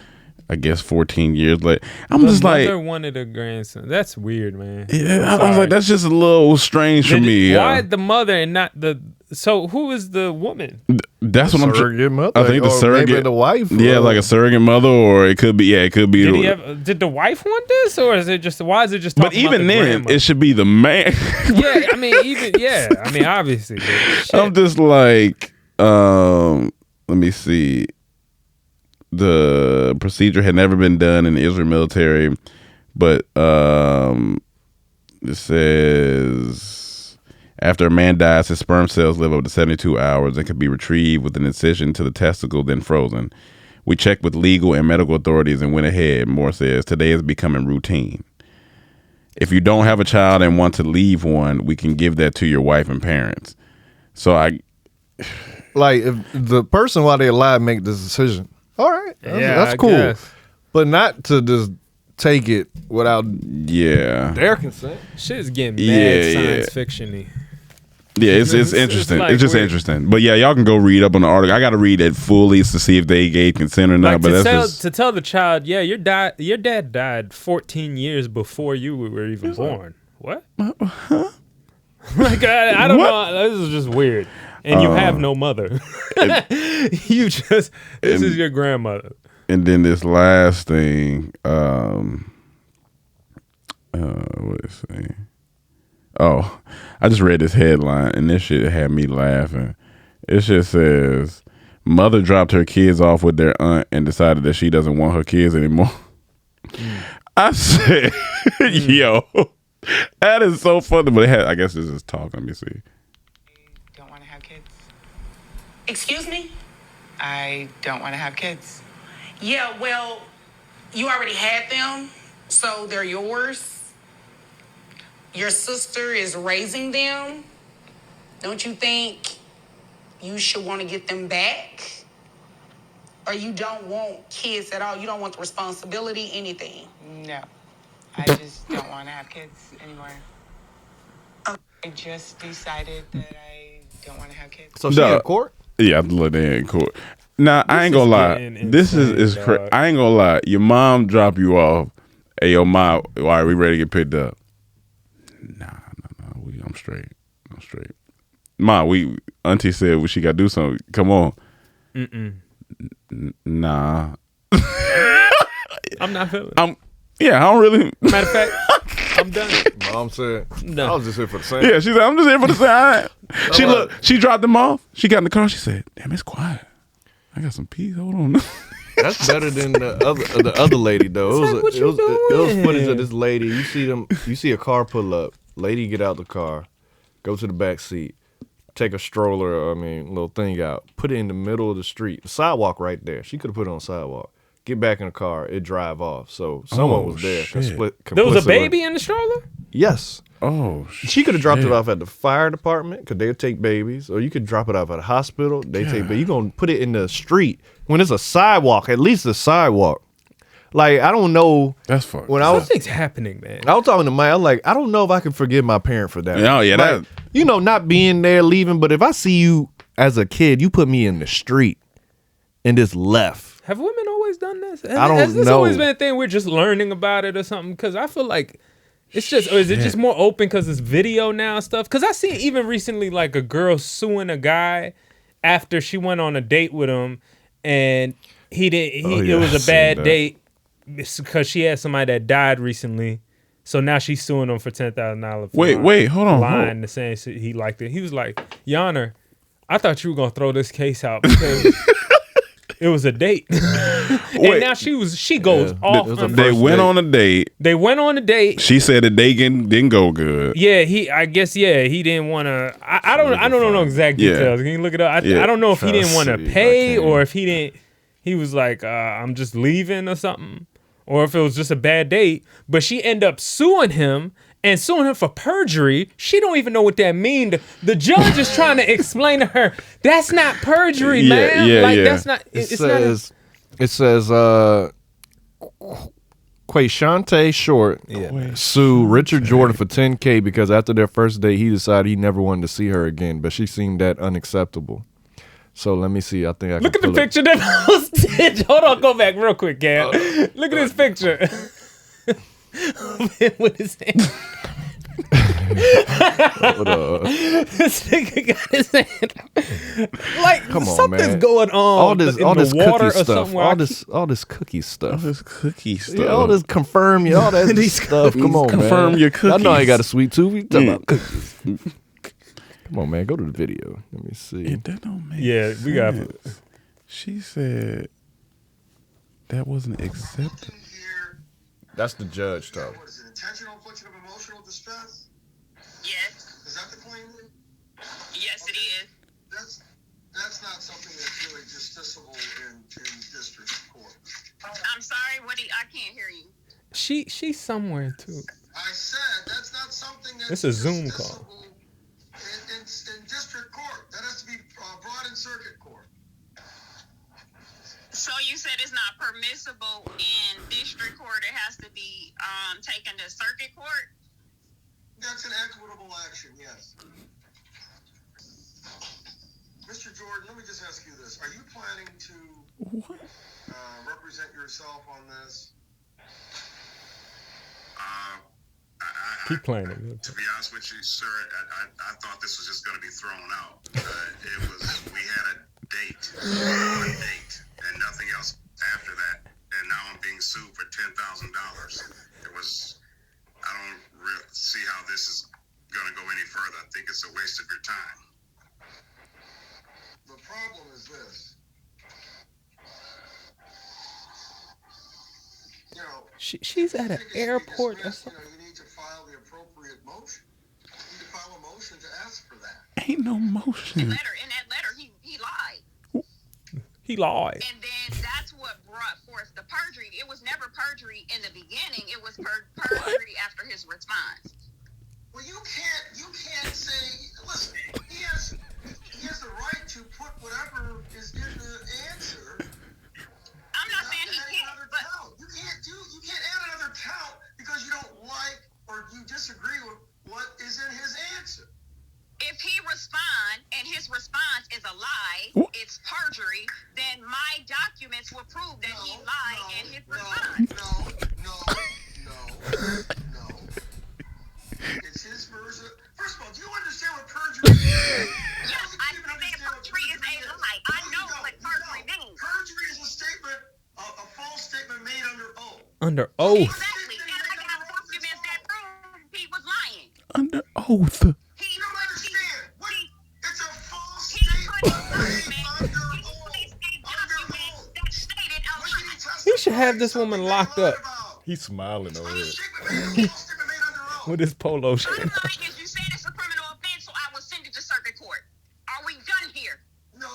I guess 14 years later. I'm just like, mother wanted a grandson. That's weird, man. yeah, I was like, that's just a little strange for me. Why the mother and not the? So who is the woman? That's what I'm Surrogate mother. I think the or surrogate, maybe the wife. yeah, or- like a surrogate mother, or it could be, yeah, it could be. Did the wife want this, or is it just? Why is it just? But talking about even the then, grandmother? it should be the man. Yeah, I mean, obviously. But shit. I'm just like, let me see. The procedure had never been done in the Israel military, but it says after a man dies, his sperm cells live up to 72 hours and can be retrieved with an incision to the testicle, then frozen. We checked with legal and medical authorities and went ahead. Moore says today is becoming routine. If you don't have a child and want to leave one, we can give that to your wife and parents. So Like, if the person while they're alive make this decision, all right, that's I cool. guess. But not to just take it without yeah. their consent. Shit is getting mad Yeah, science yeah. fiction-y. Yeah, it's It's interesting. like It's just weird. interesting. But yeah, y'all can go read up on the article. I got to read it fully to see if they gave consent or not. Like But to that's just tell the child, yeah, your dad died 14 years before you were even born. What? Like I don't know. This is just weird. And you have no mother. You just this is your grandmother. and then this last thing. What is it? Oh, I just read this headline and this shit had me laughing. It just says, mother dropped her kids off with their aunt and decided that she doesn't want her kids anymore. I said, yo, that is so funny. But I guess this is talk. Let me see. Don't want to have kids. Excuse me? I don't want to have kids. Yeah, well, you already had them, so they're yours. Your sister is raising them. Don't you think you should want to get them back? Or you don't want kids at all? You don't want the responsibility, anything? No. I just don't want to have kids anymore. I just decided that I don't want to have kids. So she Duh. in court? Yeah, I look there in court. Nah, I ain't This gonna is lie. getting This is insane, crazy. dog. I ain't gonna lie. Your mom drop you off. Hey, yo, mom, all right, we ready to get picked up? Nah. I'm straight. Mom, Auntie said she got to do something. Come on. Nah. I'm not feeling it. Yeah, I don't really. Matter of fact, I'm done. Mom said, No. I was just here for the same. Yeah, she said, I'm just here for the same. She dropped them off. She got in the car. She said, damn, it's quiet. I got some peas. Hold on. That's better than the other lady though. It's like, what you It was doing? footage of this lady. You see a car pull up. Lady get out the car, go to the back seat, take a stroller. Little thing out, put it in the middle of the street, the sidewalk right there. She could have put it on the sidewalk. Get back in the car, it drive off. So someone was there. Shit. There was a complicit baby in the stroller? Yes. Oh, She could have dropped it off at the fire department because they'll take babies, or you could drop it off at a hospital. They take, but you gonna put it in the street when it's a sidewalk, at least a sidewalk. Like I don't know. That's fucked. When I was Something's happening, man. talking to Mike, I'm like, I don't know if I can forgive my parent for that. Oh, yeah, Like, not being there, leaving. But if I see you as a kid, you put me in the street and just left. Have women always done this? I don't Has this know. always been a thing we're just learning about it or something? Because I feel like it's just, or is it just more open because it's video now and stuff? Because I seen even recently like a girl suing a guy after she went on a date with him and it was a bad date because she had somebody that died recently. So now she's suing him for $10,000. Wait, hold on. Lying to saying he liked it. He was like, Your Honor, I thought you were gonna throw this case out because it was a date. And now she goes off. They went on a date. They went on a date. She said the date didn't go good. Yeah, he didn't want to. I don't know exact details. Can you look it up? I don't know if he didn't want to pay or if he didn't. He was like, I'm just leaving or something, or if it was just a bad date. But she ended up suing him for perjury. She don't even know what that means. The judge is trying to explain to her that's not perjury, man. That's not. It says Quashante Short sued Richard Jordan for $10,000 because after their first date, he decided he never wanted to see her again, but she seemed that unacceptable. So let me see. I think I can look at the picture that posted. Hold on, go back real quick, Gab. Look at this picture. With his hand. This nigga got his hand. Like Come on, something's man. going on. all this water cookie or stuff. something. All this cookie stuff. This cookie stuff. Yeah, all this confirm all that stuff. Come on, confirm man. your I know I cookies. ain't got a sweet tooth. We talking about cookies. Come on, man. Go to the video. Let me see. That don't make Yeah, we got. sense. She said that wasn't accepted. That's the judge talk. What is it? Intentional infliction of emotional distress? Yes. Is that the claim? Yes, it is. That's not something that's really justiciable in district court. I'm sorry. I can't hear you. She's somewhere too. I said that's not something that's It's a Zoom call. justiciable in district court. That has to be brought in circuit court. So you said it's not permissible in district court. It has to be taken to circuit court. That's an equitable action, yes. Mr. Jordan, let me just ask you this. Are you planning to represent yourself on this? Keep playing it. To be honest with you, sir, I thought this was just going to be thrown out. We had a date, and nothing else after that. And now I'm being sued for $10,000. I don't see how this is going to go any further. I think it's a waste of your time. The problem is this. You know, She's at an airport or something. you need to file the appropriate motion. You need to file a motion to ask for that. Ain't no motion. In that letter, he lied. He lied. And then that's what brought forth the perjury. It was never perjury in the beginning. It was perjury after his response. Well, you can't say. Listen, he has the right to put whatever is in the answer. I'm not saying he can't, but You can't add another count because you don't it's perjury, then my documents will prove that he lied and his response. No. It's his version. First of all, do you understand what perjury is? Yes, I understand perjury is a lie. I know what perjury means. Perjury is a statement, a false statement made under oath. Under oath. Exactly. And I got documents that prove he was lying. Under oath. You don't understand. It's a false statement. He should have this woman locked up He's smiling over here. with his polo shirt. Bottom line is you said it's a criminal offense, so I will send it to circuit court. Are we done here? No,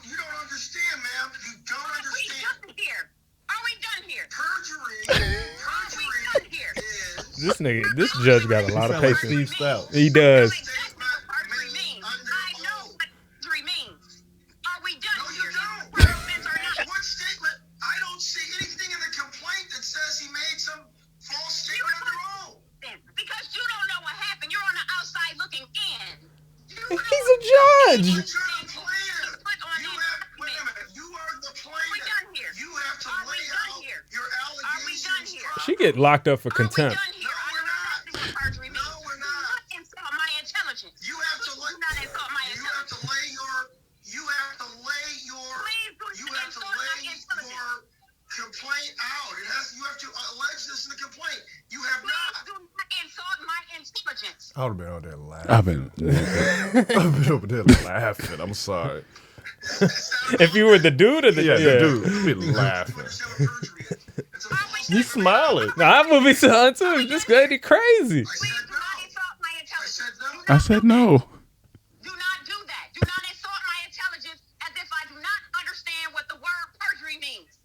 you don't understand, ma'am. You don't Are we understand. done here? Are we done here? Perjury Are we done here? is This judge got a lot of Sound like patience. Steve Stout. He does. Exactly what perjury means. I know what perjury means. Are we done No, here? you don't. Is it a criminal offense or not? What statement? I don't see anything in the complaint that says he made some false You statement under oath. then, because you don't know what happened. You're on the outside looking in. He's a judge. But you're the plaintiff. Put on You that have, wait a document. minute. You are the Are we plaintiff. done here? You have to Are we lay done out here? your Are we done allegations. here? She get locked up for Are we contempt. done here? No, I we're don't not. know what perjury means. No, we're not. Do not insult my intelligence. You have to Do not insult my You have to intelligence. lay your. You have to lay your. Please do You not have to insult my lay intelligence. your complaint out. It has. You have to allege this in the complaint. You have Please not. do not insult my intelligence. I would have been on there laughing. I've been. I've been over there laughing. I'm sorry. If you were the dude or the Yeah, the dude. Be laughing. Understand what perjury is? It's a false He's smiling. Nah, I'm gonna be son too. This lady crazy. Please do not insult my intelligence. I said no. Do not do that. Do not insult my intelligence as if I do not understand what the word perjury means.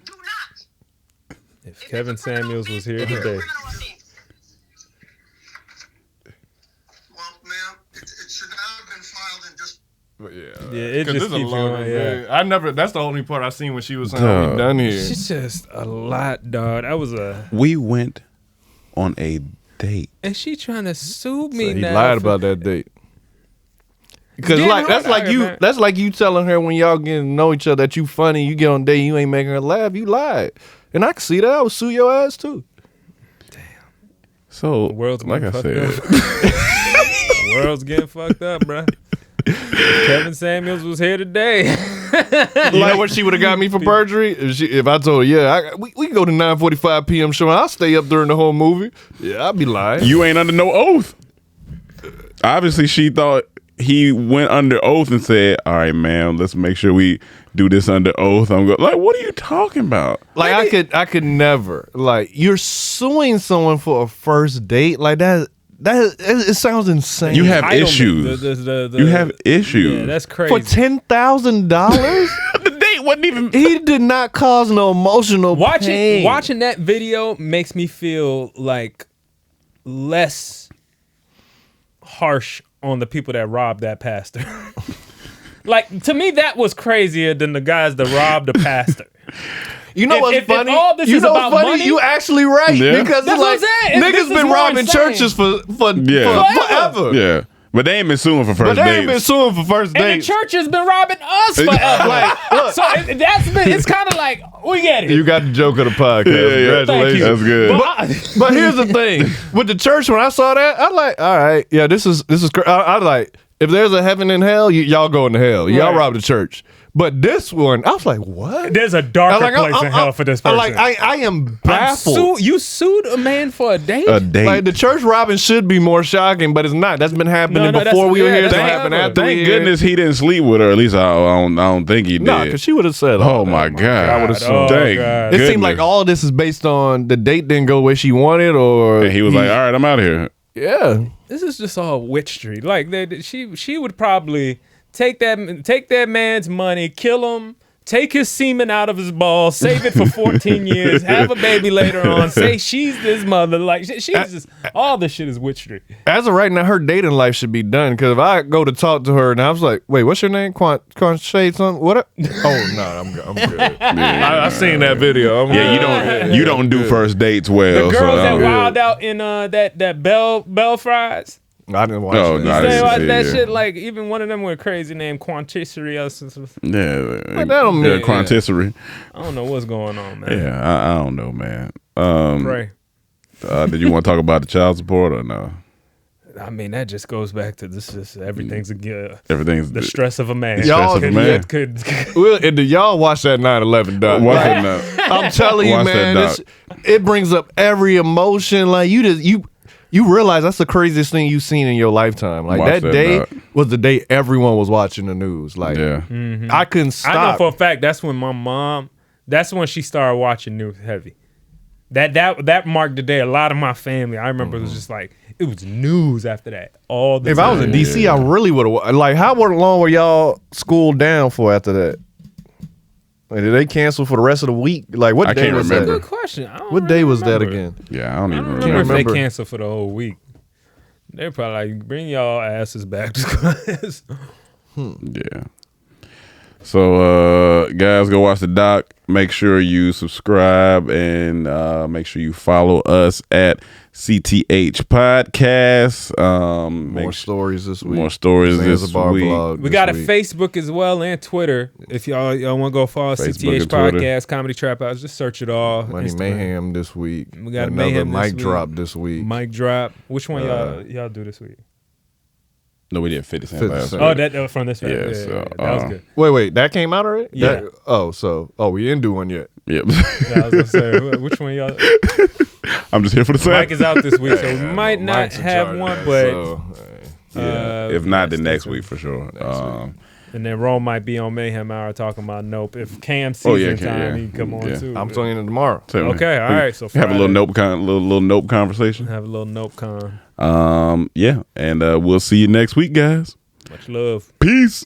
Do not. If Kevin Samuels was here today, Well, ma'am, it should not have been filed in just. But yeah, Yeah, it 'Cause just this is a keeps long. going, yeah. I never. That's the only part I seen when she was saying, "Oh, we done here." she's just a lot, dog. That was a, We went on a date. and she trying to sue me He now. lied for- about that date. Because Damn like right that's I like am, you man. that's like you telling her when y'all getting to know each other that you funny, you get on a date, you ain't making her laugh, you lied. And I can see that. I would sue your ass too. So, The world's like I getting said, fucked The world's getting fucked up, bruh. If Kevin Samuels was here today. You know what she would have got me for perjury? If I told her, yeah, we can go to 9:45 p.m. show and I'll stay up during the whole movie. Yeah, I'll be lying. you ain't under no oath. Obviously, she thought he went under oath and said, "All right, ma'am, let's make sure we do this under oath." I'm going, like, what are you talking about? Like I could never. Like you're suing someone for a first date like that. It sounds insane. You have Entitlement. issues. The- You have issues. Yeah, that's crazy. for $10,000. The date wasn't even. He did not cause no emotional pain. Watching that video makes me feel like less harsh on the people that robbed that pastor. Like, to me, that was crazier than the guys that robbed the pastor. You know what's funny? If all this you is know about what's funny? money, You actually right Yeah. because That's it's what like I'm saying. This niggas is been what I'm robbing saying. churches for Yeah. forever. Yeah, but they ain't been suing for But first they ain't been dates. suing for first and the dates. church has been robbing us forever. Like, look, So it's kind of like, we get it. you got the joke of the podcast. Yeah. Thank you. Congratulations. That's good. But here's the thing with the church. When I saw that, I'm like, all right, yeah, this is. I like if there's a heaven and hell, y'all going to hell. Y'all Right. rob the church. But this one, I was like, what? There's a darker I'm place in hell for this person. I am baffled. You sued a man for a date? A date. Like the church robbing should be more shocking, but it's not. That's been happening No, before we were here. It's that's happened forever. after we Thank here. goodness he didn't sleep with her. At least I don't think he did. Nah, because she would have said, oh my god! I would have Oh, Thank God. It seemed like goodness. all this is based on the date didn't go the way she wanted, or And he was like, "All right, I'm out of here." yeah. This is just all witchery. Like she would probably take that man's money, kill him, take his semen out of his balls, save it for 14 years, have a baby later on, say she's his mother. Like she's just all this shit is witchery. As of right now, her dating life should be done. Because if I go to talk to her and I was like, "Wait, what's your name? Shade something? What?" Oh no, I'm good. I seen that video. You don't do first dates well. The girls so that I'm good. wild out in that Bell Fries. I didn't watch Oh, that. no, I They didn't watch see that it, shit like even one of them with a crazy name, Quantiserius. Yeah, But that don't mean- quantisserie. I don't know what's going on, man. Yeah, I don't know, man. Pray. Did you want to talk about the child support or no? I mean, that just goes back to this. Everything's Everything's the stress of a man. The stress Y'all- of a man. Could Well, and do y'all watch that 9/11 doc? Watch Like, that I'm telling you, Watch man, that it brings up every emotion. Like you realize that's the craziest thing you've seen in your lifetime. Like Watch that that day doc. was the day everyone was watching the news. Like Yeah. I couldn't stop. I know for a fact that's when my mom. That's when she started watching news heavy. That marked the day. A lot of my family, I remember, it was just like it was news after that. All the If time. I was in DC, I really would have. Like, how long were y'all schooled down for after that? Like, did they cancel for the rest of the week? Like, what I day can't was remember. Good that? question. I don't What day really was that remember. again? Yeah, I don't even I don't remember. remember if remember. they canceled for the whole week. They're probably like, bring y'all asses back to class. Yeah. So, guys, go watch the doc. Make sure you subscribe and make sure you follow us at CTH Podcast. More stories this week. More stories this Zanzibar week. vlog We this got a week. Facebook as well and Twitter. If y'all want to go follow Facebook CTH and Twitter. Podcast, Comedy Trap House, just search it all. Money Instagram. Mayhem this week. We got another Mayhem this mic week. drop this week. Mic drop. Which one y'all do this week? No, we did 50 Cent 50 last Cent. week. Oh, that from this week. Yeah, Yeah, so, that was good. Wait, that came out already? Yeah. We didn't do one yet. Yep. Yeah, I was gonna say, which one y'all? I'm just here for the sound. Mike is out this week, so we might not Mike's in have charge of one, that, but so, Yeah. If not, then next week for sure. and then Rome might be on Mayhem Hour talking about Nope. If Cam season time, he can come on too. I'm tuning in tomorrow. Okay, all right. So have a little Friday. little nope conversation. Have a little Nope con. Yeah, and we'll see you next week, guys. Much love. Peace.